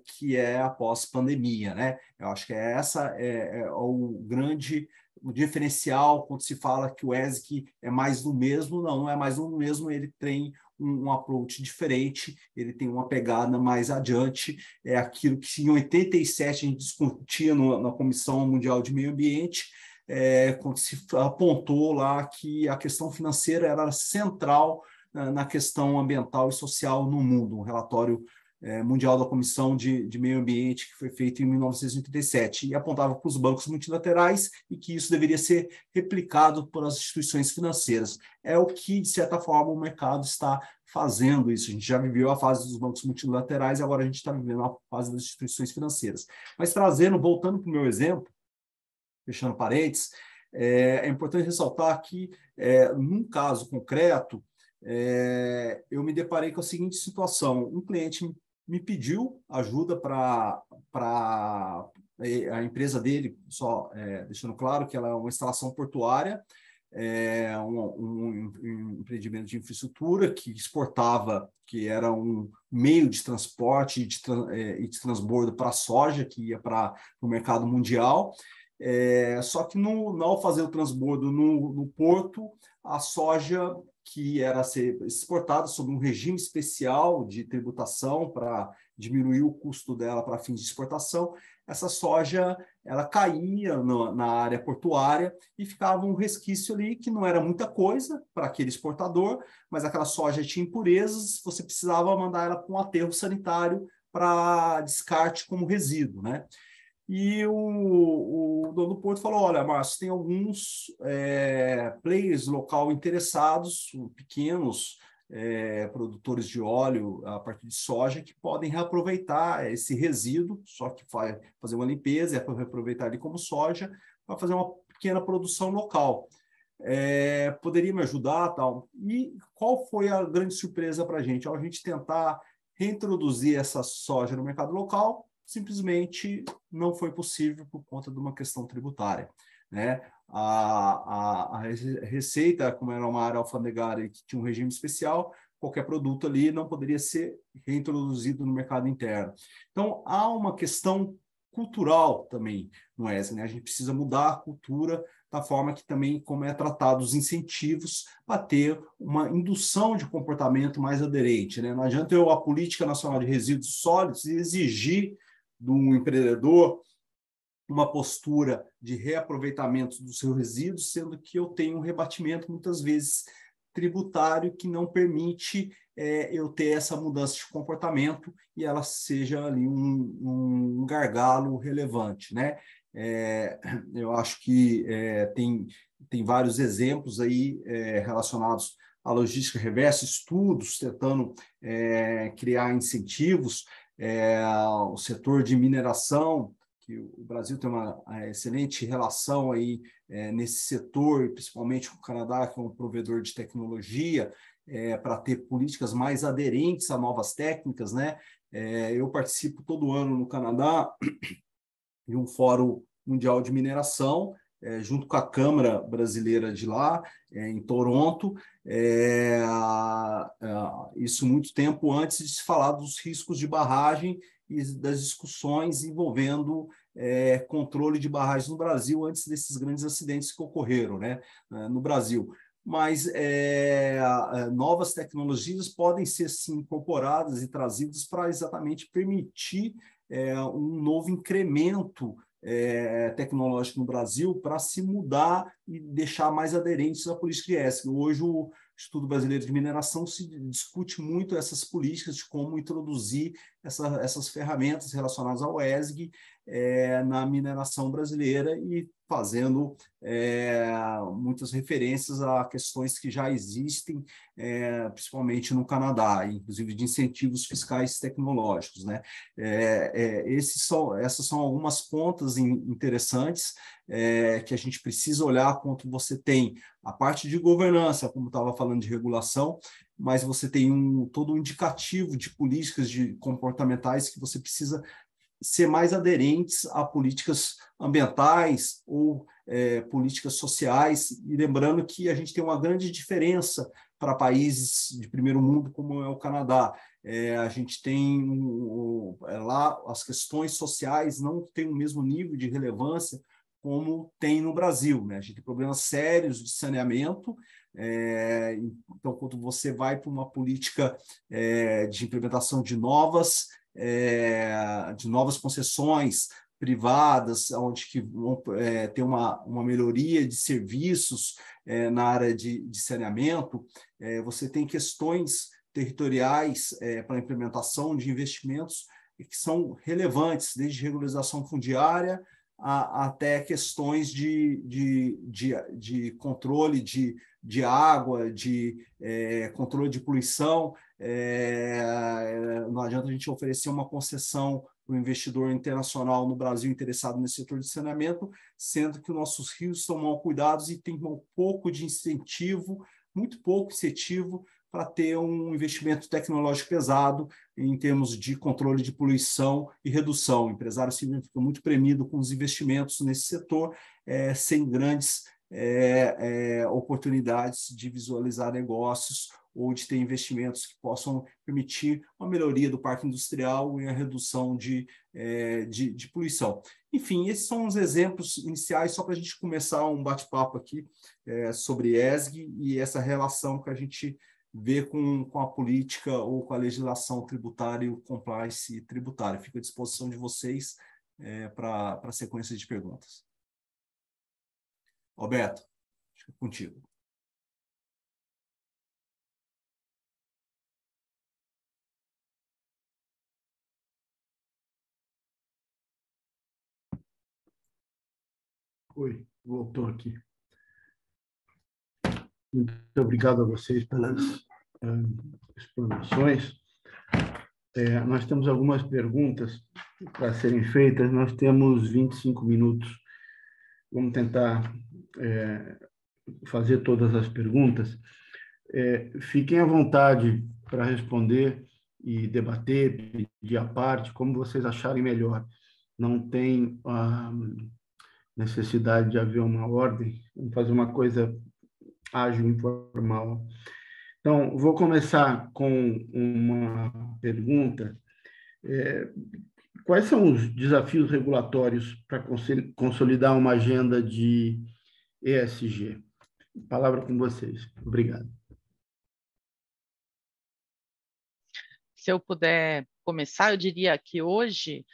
[SPEAKER 5] que é após pandemia, né? Eu acho que essa é o grande diferencial quando se fala que o ESG é mais do mesmo. Não é mais do mesmo, ele tem um approach diferente, ele tem uma pegada mais adiante, é aquilo que em 87 a gente discutia na Comissão Mundial de Meio Ambiente, quando se apontou lá que a questão financeira era central na questão ambiental e social no mundo, um relatório mundial da Comissão de Meio Ambiente, que foi feito em 1987, e apontava para os bancos multilaterais e que isso deveria ser replicado pelas instituições financeiras. É o que, de certa forma, o mercado está fazendo isso. A gente já viveu a fase dos bancos multilaterais, agora a gente está vivendo a fase das instituições financeiras. Mas voltando para o meu exemplo, fechando parênteses, é importante ressaltar que, num caso concreto, eu me deparei com a seguinte situação: um cliente me pediu ajuda para a empresa dele, só deixando claro que ela é uma instalação portuária, um empreendimento de infraestrutura que exportava, que era um meio de transporte e de transbordo para a soja, que ia para o mercado mundial. Só que ao fazer o transbordo no porto, a soja que era ser exportada sob um regime especial de tributação para diminuir o custo dela para fins de exportação, essa soja ela caía na área portuária e ficava um resquício ali que não era muita coisa para aquele exportador, mas aquela soja tinha impurezas, você precisava mandar ela para um aterro sanitário para descarte como resíduo, né? E o dono do porto falou: olha, Márcio, tem alguns players local interessados, pequenos produtores de óleo a partir de soja, que podem reaproveitar esse resíduo, só que fazer uma limpeza e reaproveitar ele como soja, para fazer uma pequena produção local. Poderia me ajudar, tal? E qual foi a grande surpresa para a gente? Ao a gente tentar reintroduzir essa soja no mercado local, simplesmente não foi possível por conta de uma questão tributária, né? A receita, como era uma área alfandegária que tinha um regime especial, qualquer produto ali não poderia ser reintroduzido no mercado interno. Então, há uma questão cultural também no ESG, né? A gente precisa mudar a cultura da forma que também, como é tratado os incentivos para ter uma indução de comportamento mais aderente, né? Não adianta a Política Nacional de Resíduos Sólidos exigir do empreendedor uma postura de reaproveitamento dos seus resíduos, sendo que eu tenho um rebatimento, muitas vezes, tributário, que não permite eu ter essa mudança de comportamento e ela seja ali um gargalo relevante, né? Eu acho que tem vários exemplos aí relacionados à logística reversa, estudos tentando criar incentivos. O setor de mineração, que o Brasil tem uma excelente relação aí nesse setor, principalmente com o Canadá, que é um provedor de tecnologia, para ter políticas mais aderentes a novas técnicas, né? Eu participo todo ano no Canadá de um Fórum Mundial de Mineração, junto com a Câmara Brasileira de lá, em Toronto, isso muito tempo antes de se falar dos riscos de barragem e das discussões envolvendo controle de barragens no Brasil, antes desses grandes acidentes que ocorreram, né, no Brasil. Mas novas tecnologias podem ser, sim, incorporadas e trazidas para exatamente permitir um novo incremento tecnológico no Brasil para se mudar e deixar mais aderentes à política de ESG. Hoje, o Instituto Brasileiro de Mineração se discute muito essas políticas de como introduzir essas ferramentas relacionadas ao ESG na mineração brasileira e fazendo muitas referências a questões que já existem, principalmente no Canadá, inclusive de incentivos fiscais tecnológicos, né? Essas são algumas pontas interessantes que a gente precisa olhar quando você tem a parte de governança, como estava falando de regulação, mas você tem todo um indicativo de políticas comportamentais que você precisa ser mais aderentes a políticas ambientais ou políticas sociais, e lembrando que a gente tem uma grande diferença para países de primeiro mundo, como é o Canadá. A gente tem lá as questões sociais não têm o mesmo nível de relevância como tem no Brasil, né? A gente tem problemas sérios de saneamento. Então, quando você vai para uma política de implementação de novas concessões privadas, onde que vão ter uma melhoria de serviços na área de saneamento, você tem questões territoriais para a implementação de investimentos que são relevantes, desde regularização fundiária até questões de controle de água, de controle de poluição. Não adianta a gente oferecer uma concessão para o investidor internacional no Brasil interessado nesse setor de saneamento, sendo que nossos rios são mal cuidados e tem um pouco de incentivo, muito pouco incentivo, para ter um investimento tecnológico pesado em termos de controle de poluição e redução. O empresário se fica muito premido com os investimentos nesse setor, sem grandes oportunidades de visualizar negócios ou de ter investimentos que possam permitir uma melhoria do parque industrial e a redução de poluição. Enfim, esses são os exemplos iniciais, só para a gente começar um bate-papo aqui sobre ESG e essa relação que a gente vê com a política ou com a legislação tributária e o compliance tributário. Fico à disposição de vocês para a sequência de perguntas. Alberto, acho que é contigo.
[SPEAKER 1] Oi, voltou aqui. Muito obrigado a vocês pelas explanações. Nós temos algumas perguntas para serem feitas. Nós temos 25 minutos. Vamos tentar fazer todas as perguntas. Fiquem à vontade para responder e debater, pedir à parte, como vocês acharem melhor. Não tem necessidade de haver uma ordem. Vamos fazer uma coisa ágil, informal. Então, vou começar com uma pergunta. Quais são os desafios regulatórios para consolidar uma agenda de ESG? Palavra com vocês. Obrigado.
[SPEAKER 2] Se eu puder começar, eu diria que hoje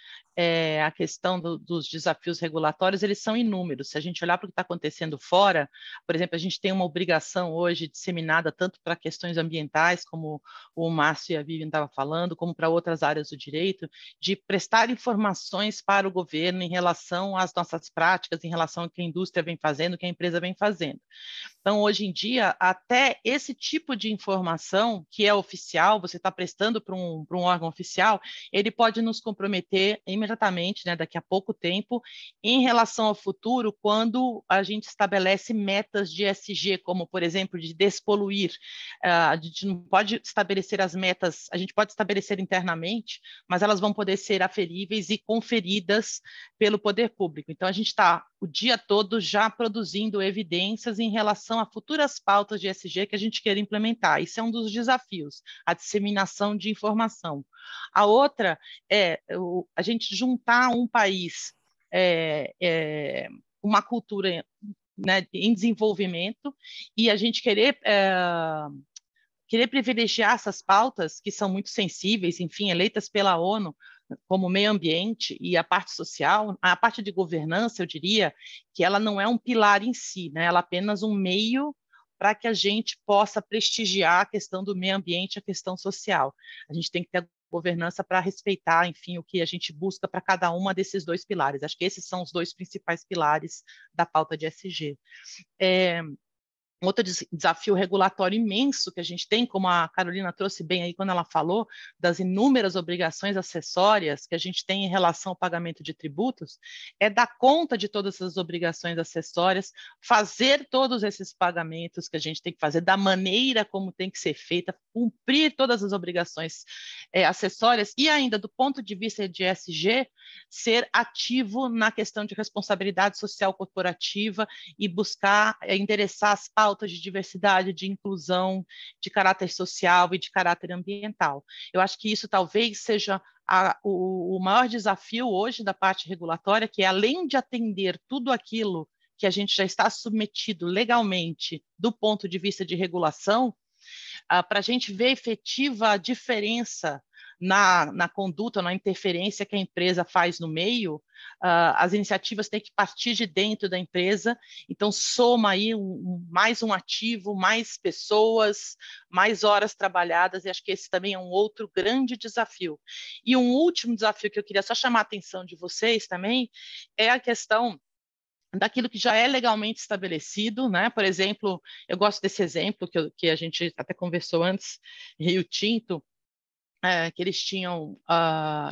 [SPEAKER 2] a questão dos desafios regulatórios, eles são inúmeros. Se a gente olhar para o que está acontecendo fora, por exemplo, a gente tem uma obrigação hoje disseminada tanto para questões ambientais, como o Márcio e a Vivian estavam falando, como para outras áreas do direito, de prestar informações para o governo em relação às nossas práticas, em relação ao que a indústria vem fazendo, o que a empresa vem fazendo. Então, hoje em dia, até esse tipo de informação, que é oficial, você está prestando para um órgão oficial, ele pode nos comprometer imediatamente, né, daqui a pouco tempo, em relação ao futuro, quando a gente estabelece metas de ESG, como, por exemplo, de despoluir. A gente não pode estabelecer as metas, a gente pode estabelecer internamente, mas elas vão poder ser aferíveis e conferidas pelo poder público. Então, a gente está o dia todo já produzindo evidências em relação a futuras pautas de ESG que a gente queira implementar. Isso é um dos desafios, a disseminação de informação. A outra é a gente juntar um país, uma cultura, né, em desenvolvimento, e a gente querer privilegiar essas pautas que são muito sensíveis, enfim, eleitas pela ONU, como meio ambiente e a parte social, a parte de governança, eu diria que ela não é um pilar em si, né? Ela é apenas um meio para que a gente possa prestigiar a questão do meio ambiente, a questão social. A gente tem que ter governança para respeitar, enfim, o que a gente busca para cada uma desses dois pilares. Acho que esses são os dois principais pilares da pauta de ESG. Outro desafio regulatório imenso que a gente tem, como a Carolina trouxe bem aí quando ela falou, das inúmeras obrigações acessórias que a gente tem em relação ao pagamento de tributos, é dar conta de todas essas obrigações acessórias, fazer todos esses pagamentos que a gente tem que fazer da maneira como tem que ser feita, cumprir todas as obrigações acessórias e ainda, do ponto de vista de ESG, ser ativo na questão de responsabilidade social corporativa e buscar endereçar as pautas de diversidade, de inclusão, de caráter social e de caráter ambiental. Eu acho que isso talvez seja o maior desafio hoje da parte regulatória, que é, além de atender tudo aquilo que a gente já está submetido legalmente do ponto de vista de regulação, para a gente ver efetiva a diferença na conduta, na interferência que a empresa faz no meio, as iniciativas têm que partir de dentro da empresa, então soma aí mais um ativo, mais pessoas, mais horas trabalhadas, e acho que esse também é um outro grande desafio. E um último desafio que eu queria só chamar a atenção de vocês também é a questão daquilo que já é legalmente estabelecido, né? Por exemplo, eu gosto desse exemplo que a gente até conversou antes, Rio Tinto, que eles tinham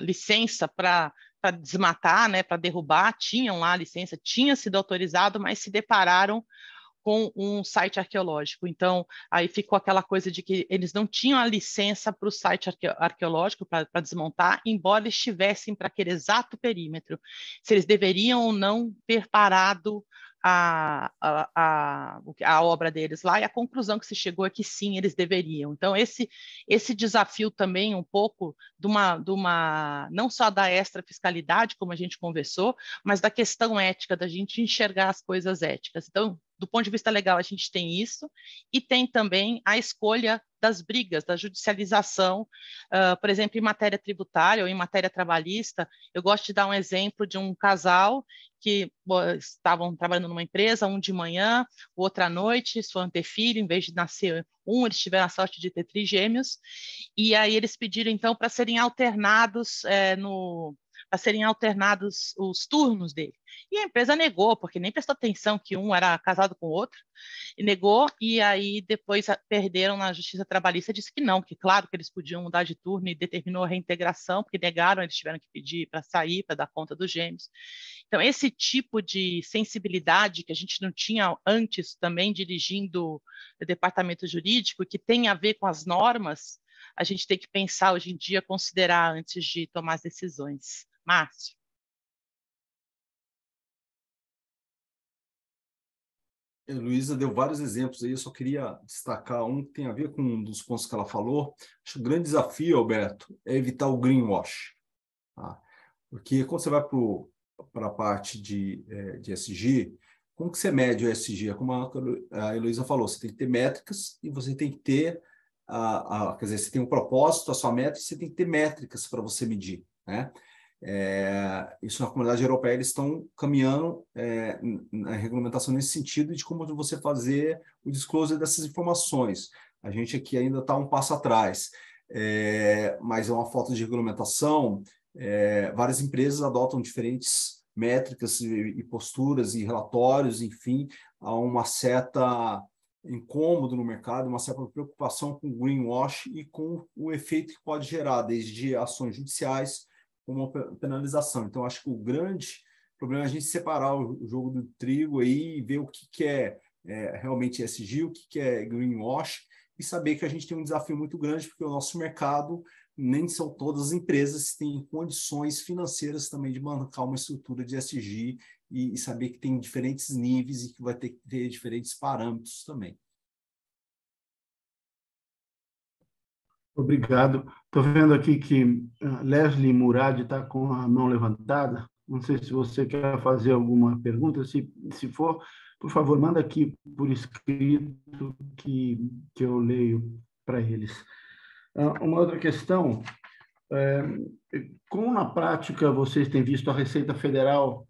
[SPEAKER 2] licença para desmatar, né, para derrubar, tinham lá a licença, tinha sido autorizado, mas se depararam com um site arqueológico. Então, aí ficou aquela coisa de que eles não tinham a licença para o site arqueológico para desmontar, embora estivessem para aquele exato perímetro. Se eles deveriam ou não ter parado a obra deles lá, e a conclusão que se chegou é que sim, eles deveriam. Então, esse desafio também um pouco de uma não só da extrafiscalidade, como a gente conversou, mas da questão ética, da gente enxergar as coisas éticas. Então, do ponto de vista legal, a gente tem isso, e tem também a escolha das brigas, da judicialização, por exemplo, em matéria tributária ou em matéria trabalhista. Eu gosto de dar um exemplo de um casal que estavam trabalhando numa empresa, um de manhã, o outro à noite, eles foram ter filho, em vez de nascer eles tiveram a sorte de ter trigêmeos, e aí eles pediram, então, para serem alternados para serem alternados os turnos dele. E a empresa negou, porque nem prestou atenção que um era casado com o outro, e negou, e aí depois perderam na Justiça Trabalhista, disse que não, que claro que eles podiam mudar de turno e determinou a reintegração, porque negaram, eles tiveram que pedir para sair, para dar conta dos gêmeos. Então, esse tipo de sensibilidade que a gente não tinha antes também dirigindo o departamento jurídico, que tem a ver com as normas, a gente tem que pensar hoje em dia, considerar antes de tomar as decisões. Márcio.
[SPEAKER 5] Luísa deu vários exemplos aí, eu só queria destacar um que tem a ver com um dos pontos que ela falou. Acho que o grande desafio, Alberto, é evitar o greenwash. Tá? Porque quando você vai para a parte de ESG, como que você mede o ESG? É como a Heloísa falou, você tem que ter métricas e você tem que ter, quer dizer, você tem um propósito, a sua meta, e você tem que ter métricas para você medir, né? Isso na comunidade europeia, eles estão caminhando na regulamentação nesse sentido de como você fazer o disclosure dessas informações. A gente aqui ainda está um passo atrás, mas é uma falta de regulamentação. Várias empresas adotam diferentes métricas e posturas e relatórios, enfim, há uma certa incômodo no mercado, uma certa preocupação com o greenwash e com o efeito que pode gerar, desde ações judiciais como uma penalização. Então, acho que o grande problema é a gente separar o jogo do trigo aí e ver o que é realmente ESG, o que é greenwash, e saber que a gente tem um desafio muito grande, porque o nosso mercado nem são todas as empresas que têm condições financeiras também de bancar uma estrutura de ESG e saber que tem diferentes níveis e que vai ter que ter diferentes parâmetros também.
[SPEAKER 1] Obrigado. Estou vendo aqui que Leslie Murad está com a mão levantada. Não sei se você quer fazer alguma pergunta. Se for, por favor, manda aqui por escrito que eu leio para eles. Uma outra questão Como na prática vocês têm visto a Receita Federal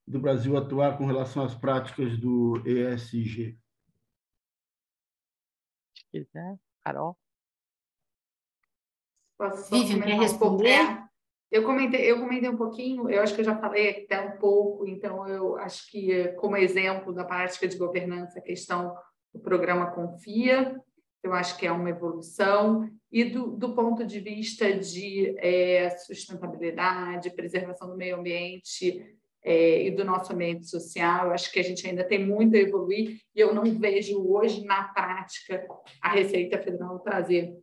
[SPEAKER 1] do Brasil atuar com relação às práticas do ESG?
[SPEAKER 2] Se quiser, Carol.
[SPEAKER 3] Vivian, quer responder?
[SPEAKER 4] Eu comentei um pouquinho, eu acho que eu já falei até um pouco, então eu acho que, como exemplo da prática de governança, a questão do programa Confia, eu acho que é uma evolução, e do ponto de vista de sustentabilidade, preservação do meio ambiente e do nosso ambiente social, eu acho que a gente ainda tem muito a evoluir, e eu não vejo hoje, na prática, a Receita Federal trazer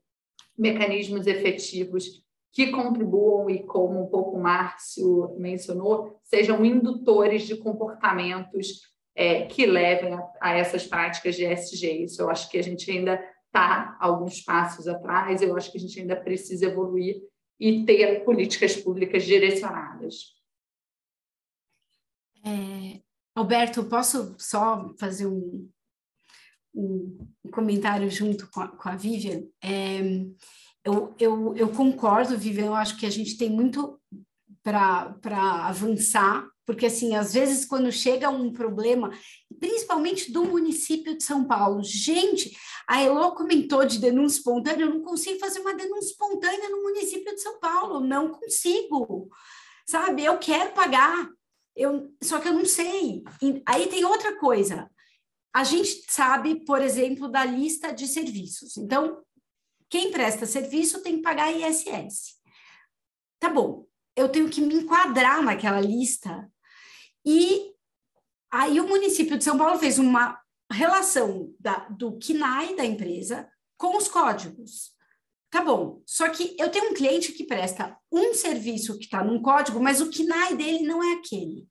[SPEAKER 4] mecanismos efetivos que contribuam e, como um pouco o Márcio mencionou, sejam indutores de comportamentos que levem a essas práticas de ESG. Isso eu acho que a gente ainda está alguns passos atrás, eu acho que a gente ainda precisa evoluir e ter políticas públicas direcionadas.
[SPEAKER 3] Alberto, posso só fazer um comentário junto com a Vivian? Eu concordo, Vivian, eu acho que a gente tem muito para avançar, porque, assim, às vezes, quando chega um problema, principalmente do município de São Paulo, gente, a Elô comentou de denúncia espontânea, eu não consigo fazer uma denúncia espontânea no município de São Paulo, não consigo, sabe? Eu quero pagar, só que eu não sei. E aí tem outra coisa, a gente sabe, por exemplo, da lista de serviços, então, quem presta serviço tem que pagar ISS. Tá bom, eu tenho que me enquadrar naquela lista. E aí o município de São Paulo fez uma relação do CNAE da empresa com os códigos. Tá bom, só que eu tenho um cliente que presta um serviço que está num código, mas o CNAE dele não é aquele.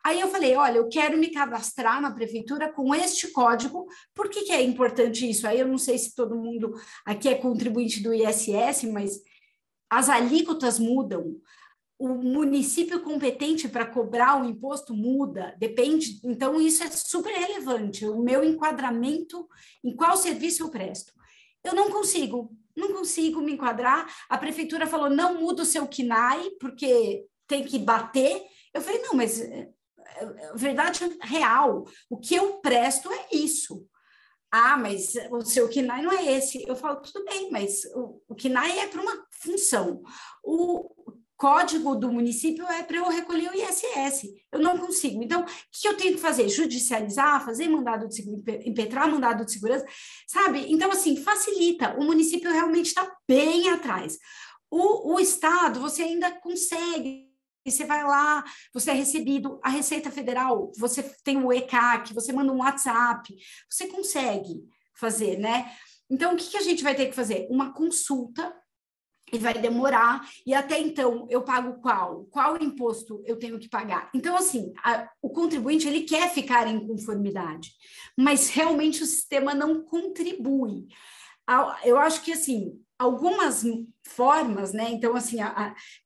[SPEAKER 3] Aí eu falei, olha, eu quero me cadastrar na prefeitura com este código. Por que é importante isso? Aí eu não sei se todo mundo aqui é contribuinte do ISS, mas as alíquotas mudam. O município competente para cobrar o imposto muda, depende. Então, isso é super relevante. O meu enquadramento, em qual serviço eu presto. Eu não consigo me enquadrar. A prefeitura falou, não muda o seu CNAE, porque tem que bater. Eu falei, não, mas... verdade real, o que eu presto é isso. Ah, mas o seu CNAE não é esse. Eu falo, tudo bem, mas o CNAE é para uma função. O código do município é para eu recolher o ISS. Eu não consigo. Então, o que eu tenho que fazer? Judicializar, fazer mandado de segurança, impetrar mandado de segurança, sabe? Então, assim, facilita. O município realmente está bem atrás. O Estado, você ainda consegue. E você vai lá, você é recebido, a Receita Federal, você tem o ECAC, você manda um WhatsApp, você consegue fazer, né? Então, o que a gente vai ter que fazer? Uma consulta, e vai demorar, e até então, eu pago qual? Qual imposto eu tenho que pagar? Então, assim, o contribuinte, ele quer ficar em conformidade, mas realmente o sistema não contribui. Eu acho que, assim, algumas formas, né? Então, assim,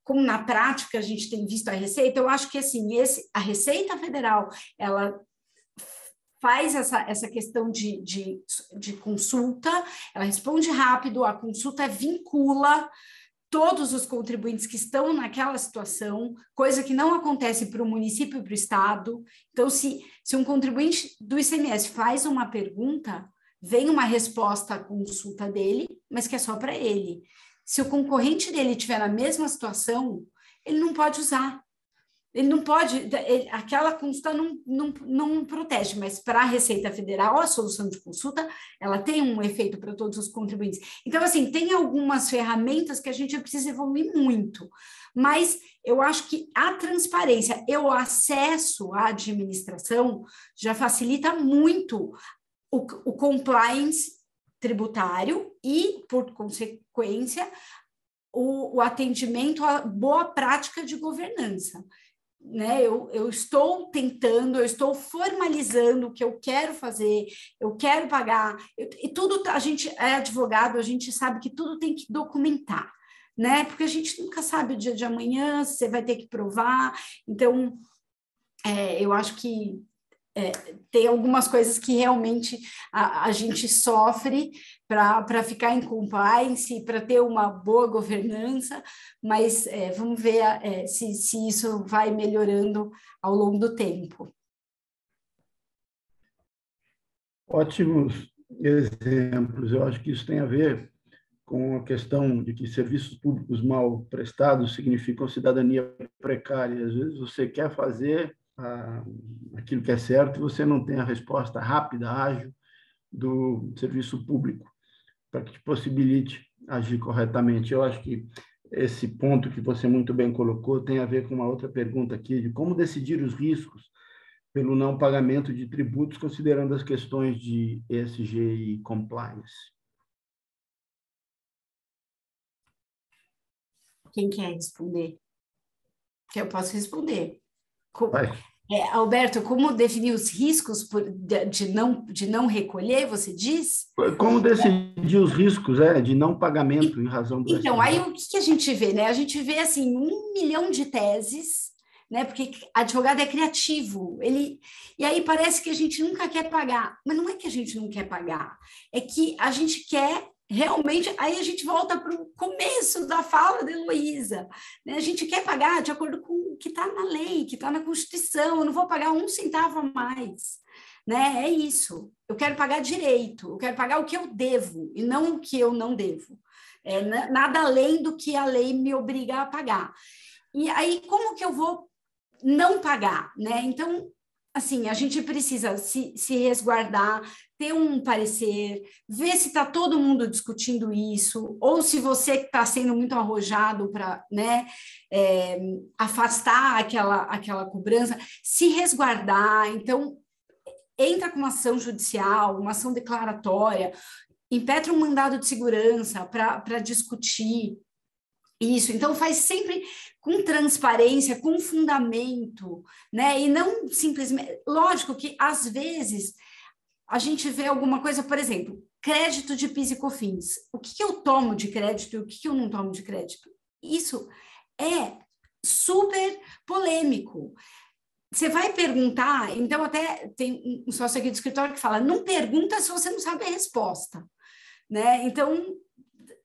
[SPEAKER 3] como na prática a gente tem visto a Receita, eu acho que, assim, a Receita Federal, ela faz essa questão de consulta, ela responde rápido, a consulta vincula todos os contribuintes que estão naquela situação, coisa que não acontece para o município e para o Estado. Então, se um contribuinte do ICMS faz uma pergunta, vem uma resposta à consulta dele, mas que é só para ele. Se o concorrente dele estiver na mesma situação, ele não pode usar. Ele não pode, aquela consulta não protege, mas para a Receita Federal, a solução de consulta, ela tem um efeito para todos os contribuintes. Então, assim, tem algumas ferramentas que a gente precisa evoluir muito, mas eu acho que a transparência e o acesso à administração já facilita muito o compliance tributário e, por consequência, o atendimento à boa prática de governança. Né? Eu estou tentando, eu estou formalizando o que eu quero fazer, eu quero pagar, e tudo, a gente é advogado, a gente sabe que tudo tem que documentar, né? Porque a gente nunca sabe o dia de amanhã, você vai ter que provar, então eu acho que tem algumas coisas que realmente a gente sofre para ficar em compliance, para ter uma boa governança, mas vamos ver se isso vai melhorando ao longo do tempo.
[SPEAKER 1] Ótimos exemplos. Eu acho que isso tem a ver com a questão de que serviços públicos mal prestados significam cidadania precária. Às vezes você quer fazer aquilo que é certo e você não tem a resposta rápida, ágil do serviço público para que te possibilite agir corretamente. Eu acho que esse ponto que você muito bem colocou tem a ver com uma outra pergunta aqui, de como decidir os riscos pelo não pagamento de tributos, considerando as questões de ESG e compliance.
[SPEAKER 3] Quem quer responder? Que eu posso responder.
[SPEAKER 1] Vai.
[SPEAKER 3] Alberto, como definir os riscos de não recolher, você diz?
[SPEAKER 1] Como decidir os riscos de não pagamento em razão do
[SPEAKER 3] Então,
[SPEAKER 1] SG?
[SPEAKER 3] aí o que a gente vê, né? A gente vê, assim, 1 milhão de teses, né? Porque advogado é criativo, e aí parece que a gente nunca quer pagar, mas não é que a gente não quer pagar, é que a gente quer realmente, aí a gente volta para o começo da fala da Heloísa, né? A gente quer pagar de acordo com o que está na lei, que está na Constituição, eu não vou pagar 1 centavo a mais, né? É isso, eu quero pagar direito, eu quero pagar o que eu devo e não o que eu não devo, nada além do que a lei me obriga a pagar. E aí, como que eu vou não pagar, né? Então, assim, a gente precisa se resguardar, ter um parecer, ver se está todo mundo discutindo isso, ou se você está sendo muito arrojado para, né, afastar aquela cobrança, se resguardar. Então, entra com uma ação judicial, uma ação declaratória, impetra um mandado de segurança para discutir isso. Então, faz sempre com transparência, com fundamento, né? E não simplesmente... Lógico que, às vezes, a gente vê alguma coisa, por exemplo, crédito de PIS e COFINS. O que eu tomo de crédito e o que eu não tomo de crédito? Isso é super polêmico. Você vai perguntar, então até tem um sócio aqui do escritório que fala, não pergunta se você não sabe a resposta, né? Então,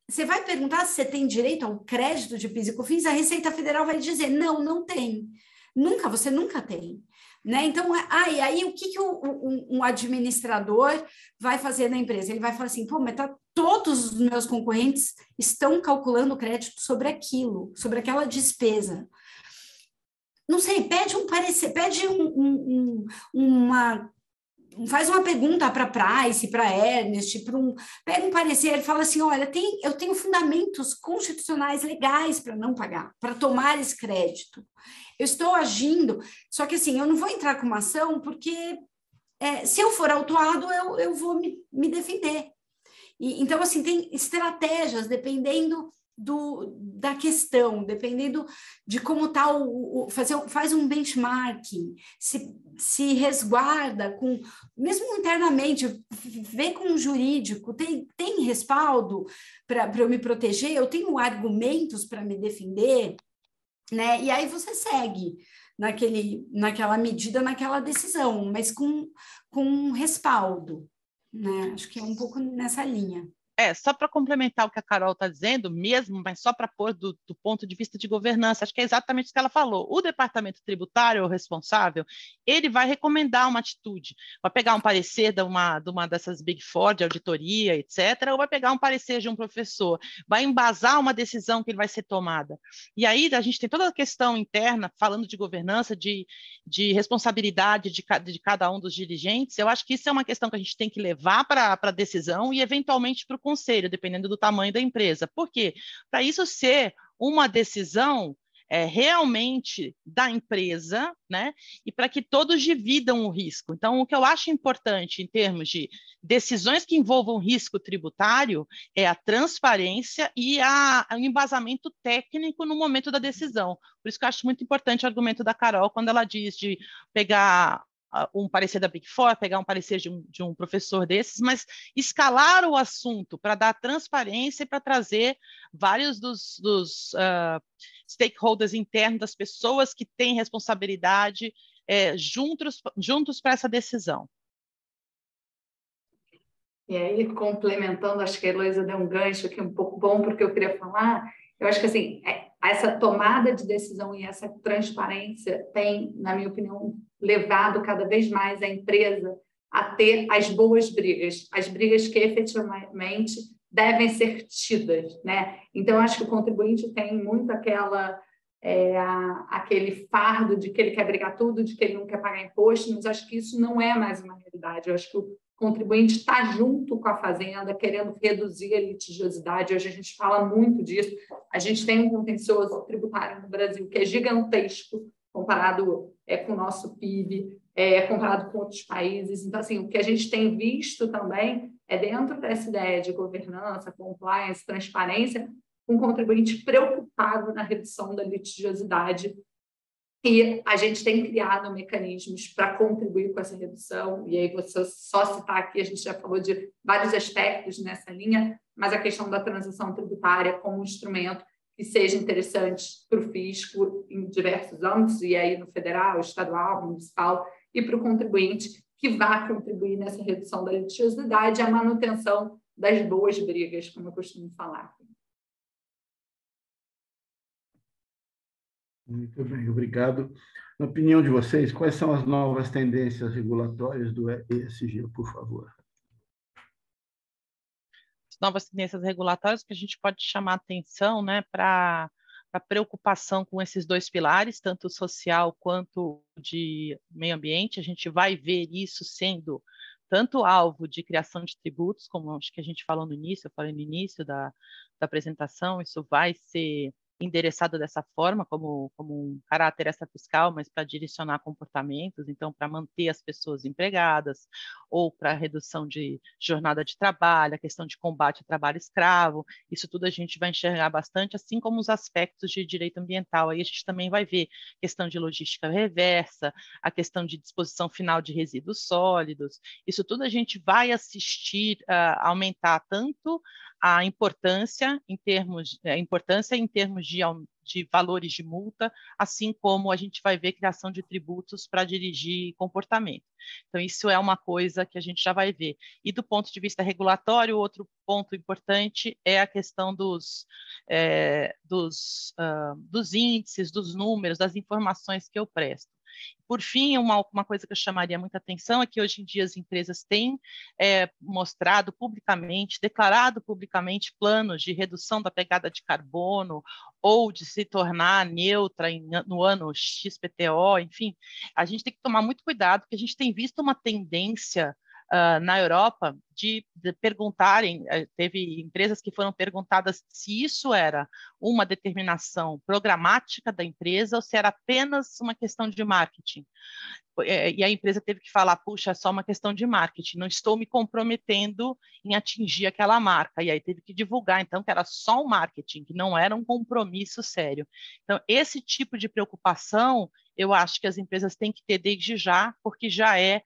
[SPEAKER 3] você vai perguntar se você tem direito ao crédito de PIS e COFINS, a Receita Federal vai dizer, não tem. Você nunca tem. Né? Então, e aí o que um administrador vai fazer na empresa? Ele vai falar assim, mas todos os meus concorrentes estão calculando crédito sobre aquilo, sobre aquela despesa. Não sei, pede um parecer, pede faz uma pergunta para Price, para Ernest, pega um parecer e fala assim, olha, eu tenho fundamentos constitucionais legais para não pagar, para tomar esse crédito. Eu estou agindo, só que assim, eu não vou entrar com uma ação porque se eu for autuado, eu vou me defender. Então, assim, tem estratégias, dependendo da questão, dependendo de como está faz um benchmarking, se resguarda mesmo internamente, vê com o jurídico, tem respaldo para eu me proteger, eu tenho argumentos para me defender, né? E aí você segue naquela medida, naquela decisão, mas com respaldo, né? Acho que é um pouco nessa linha.
[SPEAKER 2] Só para complementar o que a Carol está dizendo, mesmo, mas só para pôr do ponto de vista de governança, acho que é exatamente o que ela falou. O departamento tributário, o responsável, ele vai recomendar uma atitude, vai pegar um parecer de uma dessas Big Four, de auditoria, etc., ou vai pegar um parecer de um professor, vai embasar uma decisão que vai ser tomada. E aí a gente tem toda a questão interna, falando de governança, de responsabilidade de cada um dos dirigentes. Eu acho que isso é uma questão que a gente tem que levar para a decisão e, eventualmente, para o conselho, dependendo do tamanho da empresa. Por quê? Para isso ser uma decisão realmente da empresa, né? E para que todos dividam o risco. Então, o que eu acho importante em termos de decisões que envolvam risco tributário é a transparência e o embasamento técnico no momento da decisão. Por isso que eu acho muito importante o argumento da Carol quando ela diz de pegar um parecer da Big Four, pegar um parecer de um professor desses, mas escalar o assunto para dar transparência e para trazer vários dos stakeholders internos, das pessoas que têm responsabilidade juntos para essa decisão.
[SPEAKER 4] E aí, complementando, acho que a Heloísa deu um gancho aqui um pouco bom, porque eu queria falar, eu acho que assim, essa tomada de decisão e essa transparência tem, na minha opinião, levado cada vez mais a empresa a ter as boas brigas, as brigas que efetivamente devem ser tidas, né? Então, acho que o contribuinte tem muito aquele fardo de que ele quer brigar tudo, de que ele não quer pagar imposto, mas acho que isso não é mais uma realidade. Eu acho que o contribuinte está junto com a fazenda, querendo reduzir a litigiosidade. Hoje a gente fala muito disso. A gente tem um contencioso tributário no Brasil que é gigantesco comparado com o nosso PIB, comparado com outros países. Então, assim, o que a gente tem visto também é, dentro dessa ideia de governança, compliance, transparência, um contribuinte preocupado na redução da litigiosidade. E a gente tem criado mecanismos para contribuir com essa redução, e aí você só citar aqui, a gente já falou de vários aspectos nessa linha, mas a questão da transição tributária como um instrumento que seja interessante para o fisco em diversos âmbitos, e aí no federal, estadual, municipal, e para o contribuinte que vá contribuir nessa redução da litigiosidade e a manutenção das boas brigas, como eu costumo falar.
[SPEAKER 1] Muito bem, obrigado. Na opinião de vocês, quais são as novas tendências regulatórias do ESG, por favor?
[SPEAKER 2] As novas tendências regulatórias que a gente pode chamar atenção, né, para a preocupação com esses dois pilares, tanto social quanto de meio ambiente. A gente vai ver isso sendo tanto alvo de criação de tributos, como acho que a gente falou no início, eu falei no início da apresentação, isso vai ser endereçado dessa forma, como um caráter extrafiscal, mas para direcionar comportamentos, então para manter as pessoas empregadas, ou para redução de jornada de trabalho, a questão de combate ao trabalho escravo, isso tudo a gente vai enxergar bastante, assim como os aspectos de direito ambiental. Aí a gente também vai ver questão de logística reversa, a questão de disposição final de resíduos sólidos, isso tudo a gente vai assistir a aumentar tanto a importância em termos de valores de multa, assim como a gente vai ver criação de tributos para dirigir comportamento. Então, isso é uma coisa que a gente já vai ver. E do ponto de vista regulatório, outro ponto importante é a questão dos índices, dos números, das informações que eu presto. Por fim, uma coisa que eu chamaria muita atenção é que hoje em dia as empresas têm mostrado publicamente, declarado publicamente planos de redução da pegada de carbono ou de se tornar neutra no ano XPTO, enfim. A gente tem que tomar muito cuidado, porque a gente tem visto uma tendência na Europa de perguntarem, teve empresas que foram perguntadas se isso era uma determinação programática da empresa ou se era apenas uma questão de marketing. E a empresa teve que falar, puxa, é só uma questão de marketing, não estou me comprometendo em atingir aquela marca. E aí teve que divulgar, então, que era só um marketing, que não era um compromisso sério. Então, esse tipo de preocupação, eu acho que as empresas têm que ter desde já, porque já é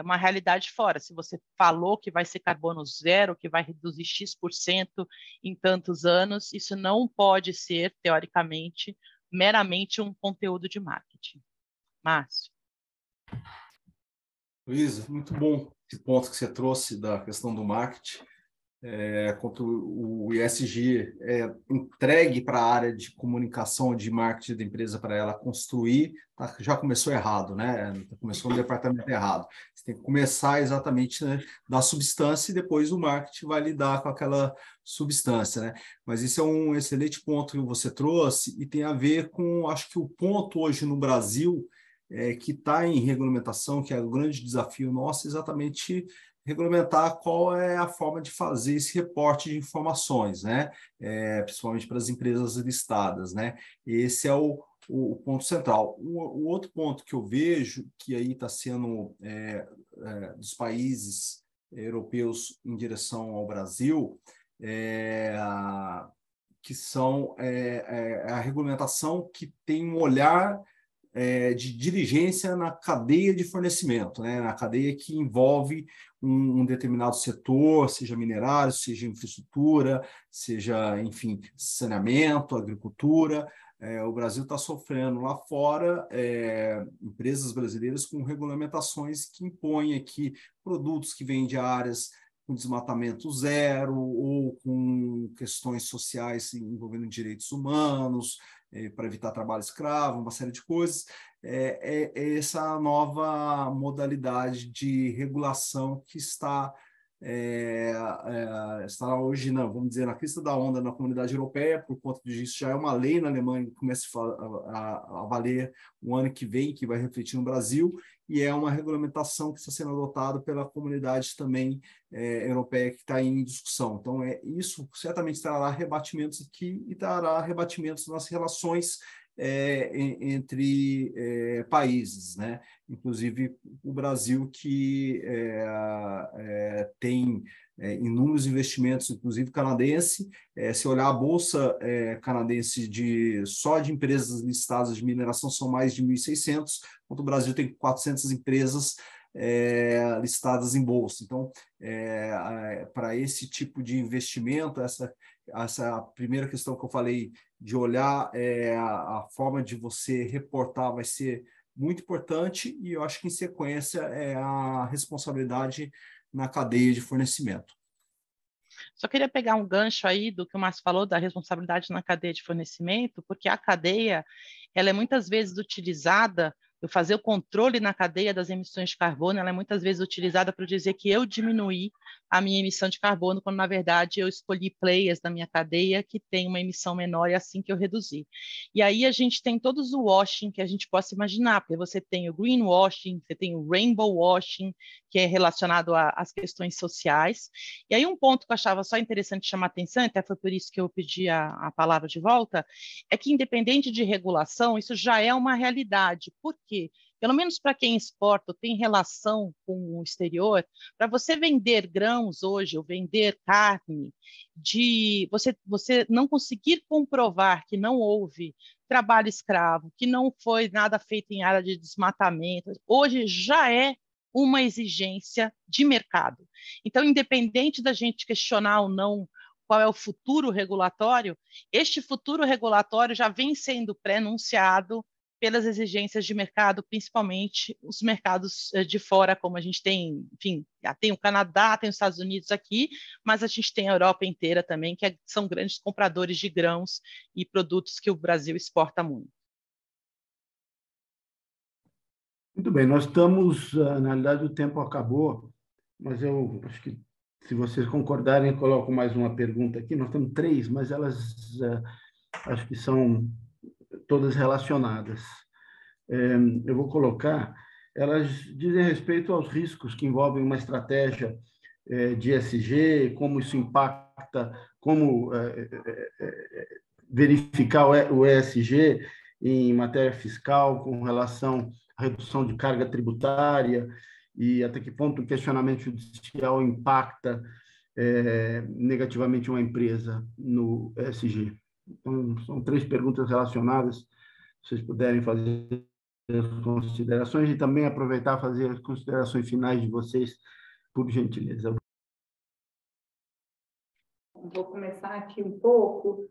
[SPEAKER 2] uma realidade fora. Se você falou que vai ser carbono zero, que vai reduzir X% em tantos anos, isso não pode ser, teoricamente, meramente um conteúdo de marketing. Márcio.
[SPEAKER 5] Luísa, muito bom esse ponto que você trouxe da questão do marketing. Quanto o ESG entregue para a área de comunicação, de marketing da empresa, para ela construir, já começou errado, né? Começou no departamento errado. Você tem que começar exatamente, né, da substância e depois o marketing vai lidar com aquela substância, né? Mas isso é um excelente ponto que você trouxe e tem a ver com, acho que o ponto hoje no Brasil que está em regulamentação, que é o grande desafio nosso, exatamente regulamentar qual é a forma de fazer esse reporte de informações, né? Principalmente para as empresas listadas, né? Esse é o ponto central. O outro ponto que eu vejo, que aí está sendo dos países europeus em direção ao Brasil, que são a regulamentação que tem um olhar de diligência na cadeia de fornecimento, né? Na cadeia que envolve um determinado setor, seja minerário, seja infraestrutura, seja, enfim, saneamento, agricultura, o Brasil está sofrendo lá fora empresas brasileiras com regulamentações que impõem aqui produtos que vêm de áreas com desmatamento zero ou com questões sociais envolvendo direitos humanos, para evitar trabalho escravo, uma série de coisas. É essa nova modalidade de regulação que está hoje, não, vamos dizer, na crista da onda na comunidade europeia. Por conta disso, já é uma lei na Alemanha que começa a valer o ano que vem, que vai refletir no Brasil, e é uma regulamentação que está sendo adotada pela comunidade também europeia que está em discussão. Então, isso certamente trará rebatimentos aqui e trará rebatimentos nas relações entre países, né? Inclusive o Brasil, que tem inúmeros investimentos, inclusive canadense. Se olhar a bolsa canadense só de empresas listadas de mineração são mais de 1.600, enquanto o Brasil tem 400 empresas listadas em bolsa. Então, para esse tipo de investimento, essa primeira questão que eu falei de olhar a forma de você reportar vai ser muito importante, e eu acho que, em sequência, é a responsabilidade na cadeia de fornecimento.
[SPEAKER 2] Só queria pegar um gancho aí do que o Márcio falou da responsabilidade na cadeia de fornecimento, porque a cadeia, ela é muitas vezes utilizada, eu fazer o controle na cadeia das emissões de carbono, ela é muitas vezes utilizada para dizer que eu diminuí a minha emissão de carbono, quando, na verdade, eu escolhi players da minha cadeia que tem uma emissão menor e assim que eu reduzi. E aí a gente tem todos o washing que a gente possa imaginar, porque você tem o greenwashing, você tem o rainbow washing, que é relacionado às questões sociais. E aí um ponto que eu achava só interessante chamar atenção, até foi por isso que eu pedi a palavra de volta, é que, independente de regulação, isso já é uma realidade. Por quê? Pelo menos para quem exporta, tem relação com o exterior, para você vender grãos hoje, ou vender carne, você não conseguir comprovar que não houve trabalho escravo, que não foi nada feito em área de desmatamento, hoje já é uma exigência de mercado. Então, independente da gente questionar ou não qual é o futuro regulatório, este futuro regulatório já vem sendo pré-anunciado pelas exigências de mercado, principalmente os mercados de fora, como a gente tem, enfim, tem o Canadá, tem os Estados Unidos aqui, mas a gente tem a Europa inteira também, que são grandes compradores de grãos e produtos que o Brasil exporta muito.
[SPEAKER 1] Muito bem, nós estamos, na realidade, o tempo acabou, mas eu acho que, se vocês concordarem, eu coloco mais uma pergunta aqui. Nós temos 3, mas elas acho que são todas relacionadas. Eu vou colocar, elas dizem respeito aos riscos que envolvem uma estratégia de ESG, como isso impacta, como verificar o ESG em matéria fiscal com relação à redução de carga tributária e até que ponto o questionamento judicial impacta negativamente uma empresa no ESG. Então, são 3 perguntas relacionadas, se vocês puderem fazer as considerações e também aproveitar e fazer as considerações finais de vocês, por gentileza.
[SPEAKER 4] Vou começar aqui um pouco.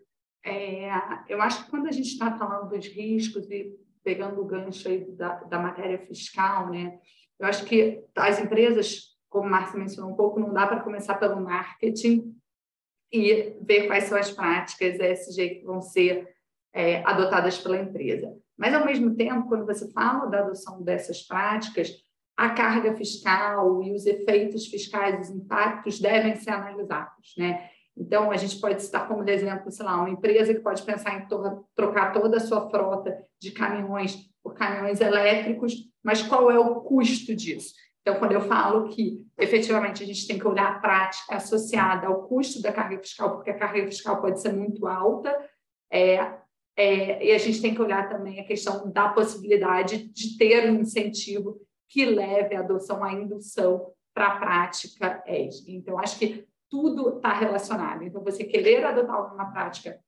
[SPEAKER 4] Eu acho que quando a gente está falando dos riscos e pegando o gancho aí da matéria fiscal, né, eu acho que as empresas, como o Márcio mencionou um pouco, não dá para começar pelo marketing e ver quais são as práticas ESG que vão ser adotadas pela empresa. Mas, ao mesmo tempo, quando você fala da adoção dessas práticas, a carga fiscal e os efeitos fiscais, os impactos devem ser analisados, né? Então, a gente pode citar como exemplo, sei lá, uma empresa que pode pensar em trocar toda a sua frota de caminhões por caminhões elétricos, mas qual é o custo disso? Então, quando eu falo que, efetivamente, a gente tem que olhar a prática associada ao custo da carga fiscal, porque a carga fiscal pode ser muito alta, e a gente tem que olhar também a questão da possibilidade de ter um incentivo que leve a adoção, a indução para a prática ESG. Então, acho que tudo está relacionado. Então, você querer adotar alguma prática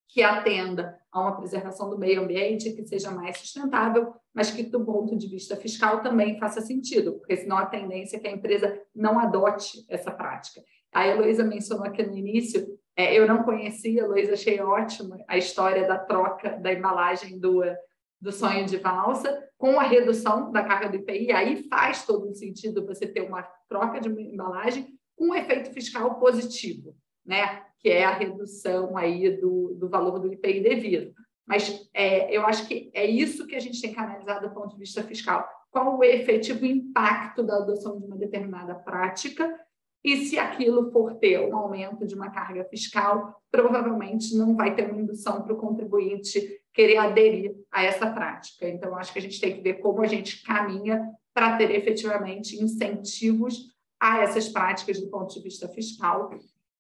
[SPEAKER 4] que atenda a uma preservação do meio ambiente, que seja mais sustentável, mas que, do ponto de vista fiscal, também faça sentido, porque senão a tendência é que a empresa não adote essa prática. A Heloísa mencionou aqui no início Eu não conhecia, Luiz, achei ótima a história da troca da embalagem do sonho de valsa, com a redução da carga do IPI, aí faz todo o sentido você ter uma troca de embalagem com um efeito fiscal positivo, né? Que é a redução aí do valor do IPI devido. Mas eu acho que é isso que a gente tem que analisar do ponto de vista fiscal. Qual o efetivo impacto da adoção de uma determinada prática e se aquilo for ter um aumento de uma carga fiscal, provavelmente não vai ter uma indução para o contribuinte querer aderir a essa prática. Então, acho que a gente tem que ver como a gente caminha para ter efetivamente incentivos a essas práticas do ponto de vista fiscal.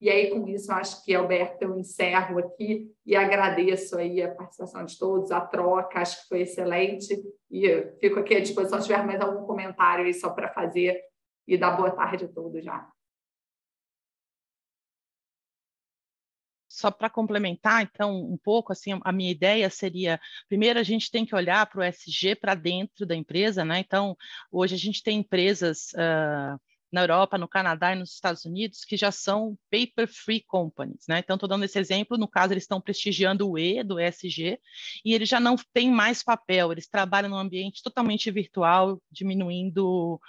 [SPEAKER 4] E aí, com isso, eu acho que, Alberto, eu encerro aqui e agradeço aí a participação de todos, a troca, acho que foi excelente. E fico aqui à disposição se tiver mais algum comentário aí só para fazer e dar boa tarde a todos já.
[SPEAKER 2] Só para complementar, então, um pouco, assim, a minha ideia seria, primeiro a gente tem que olhar para o ESG para dentro da empresa, né? Então, hoje a gente tem empresas na Europa, no Canadá e nos Estados Unidos que já são paper-free companies, né? Então, estou dando esse exemplo, no caso, eles estão prestigiando o E do ESG e eles já não têm mais papel, eles trabalham num ambiente totalmente virtual, diminuindo,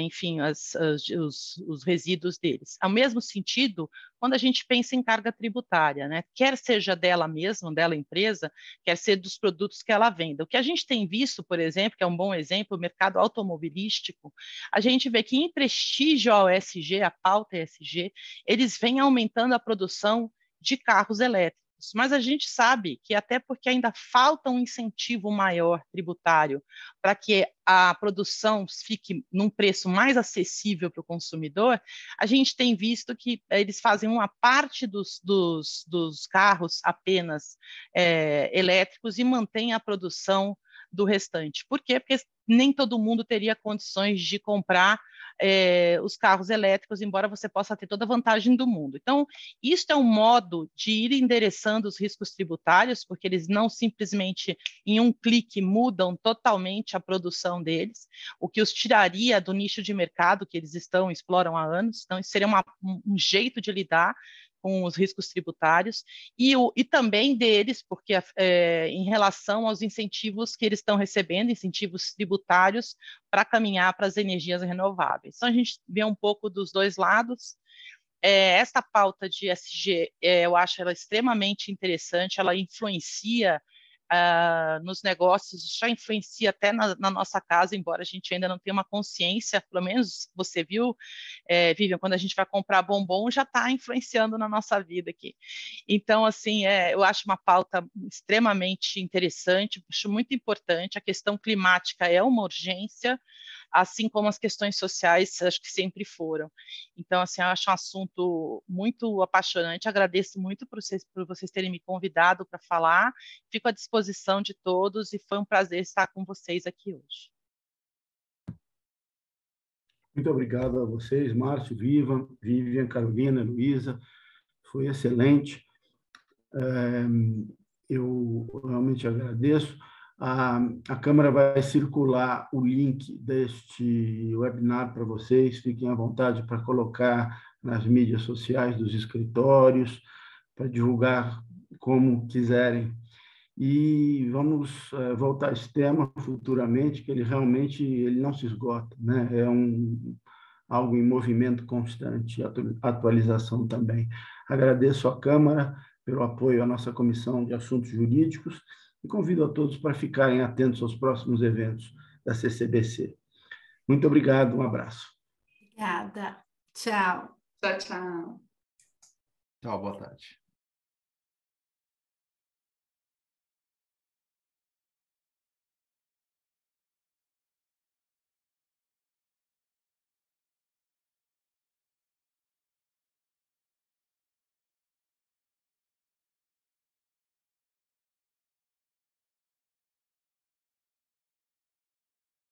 [SPEAKER 2] enfim, os resíduos deles. Ao mesmo sentido, quando a gente pensa em carga tributária, né? Quer seja dela mesma, dela empresa, quer ser dos produtos que ela venda. O que a gente tem visto, por exemplo, que é um bom exemplo, o mercado automobilístico, a gente vê que em prestígio ao ESG, a pauta ESG, eles vêm aumentando a produção de carros elétricos. Mas a gente sabe que até porque ainda falta um incentivo maior tributário para que a produção fique num preço mais acessível para o consumidor, a gente tem visto que eles fazem uma parte dos carros apenas elétricos e mantêm a produção do restante. Por quê? Porque nem todo mundo teria condições de comprar os carros elétricos, embora você possa ter toda a vantagem do mundo. Então, isso é um modo de ir endereçando os riscos tributários, porque eles não simplesmente, em um clique, mudam totalmente a produção deles, o que os tiraria do nicho de mercado que eles exploram há anos. Então, isso seria um jeito de lidar com os riscos tributários e também deles, porque em relação aos incentivos que eles estão recebendo, incentivos tributários para caminhar para as energias renováveis. Então, a gente vê um pouco dos dois lados. Essa pauta de ESG, eu acho ela extremamente interessante, ela influencia nos negócios, já influencia até na nossa casa, embora a gente ainda não tenha uma consciência, pelo menos você viu, Vivian, quando a gente vai comprar bombom, já está influenciando na nossa vida aqui. Então, assim, eu acho uma pauta extremamente interessante, acho muito importante, a questão climática é uma urgência, assim como as questões sociais, acho que sempre foram. Então, assim, eu acho um assunto muito apaixonante, agradeço muito por vocês terem me convidado para falar, fico à disposição de todos e foi um prazer estar com vocês aqui hoje.
[SPEAKER 1] Muito obrigado a vocês, Márcio, Vivian, Carolina, Luísa, foi excelente. Eu realmente agradeço. A Câmara vai circular o link deste webinar para vocês, fiquem à vontade para colocar nas mídias sociais dos escritórios, para divulgar como quiserem. E vamos voltar a esse tema futuramente, que ele realmente não se esgota, né? É algo em movimento constante, atualização também. Agradeço à Câmara pelo apoio à nossa Comissão de Assuntos Jurídicos e convido a todos para ficarem atentos aos próximos eventos da CCBC. Muito obrigado, um abraço.
[SPEAKER 3] Obrigada. Tchau.
[SPEAKER 4] Tchau, tchau.
[SPEAKER 5] Tchau, boa tarde.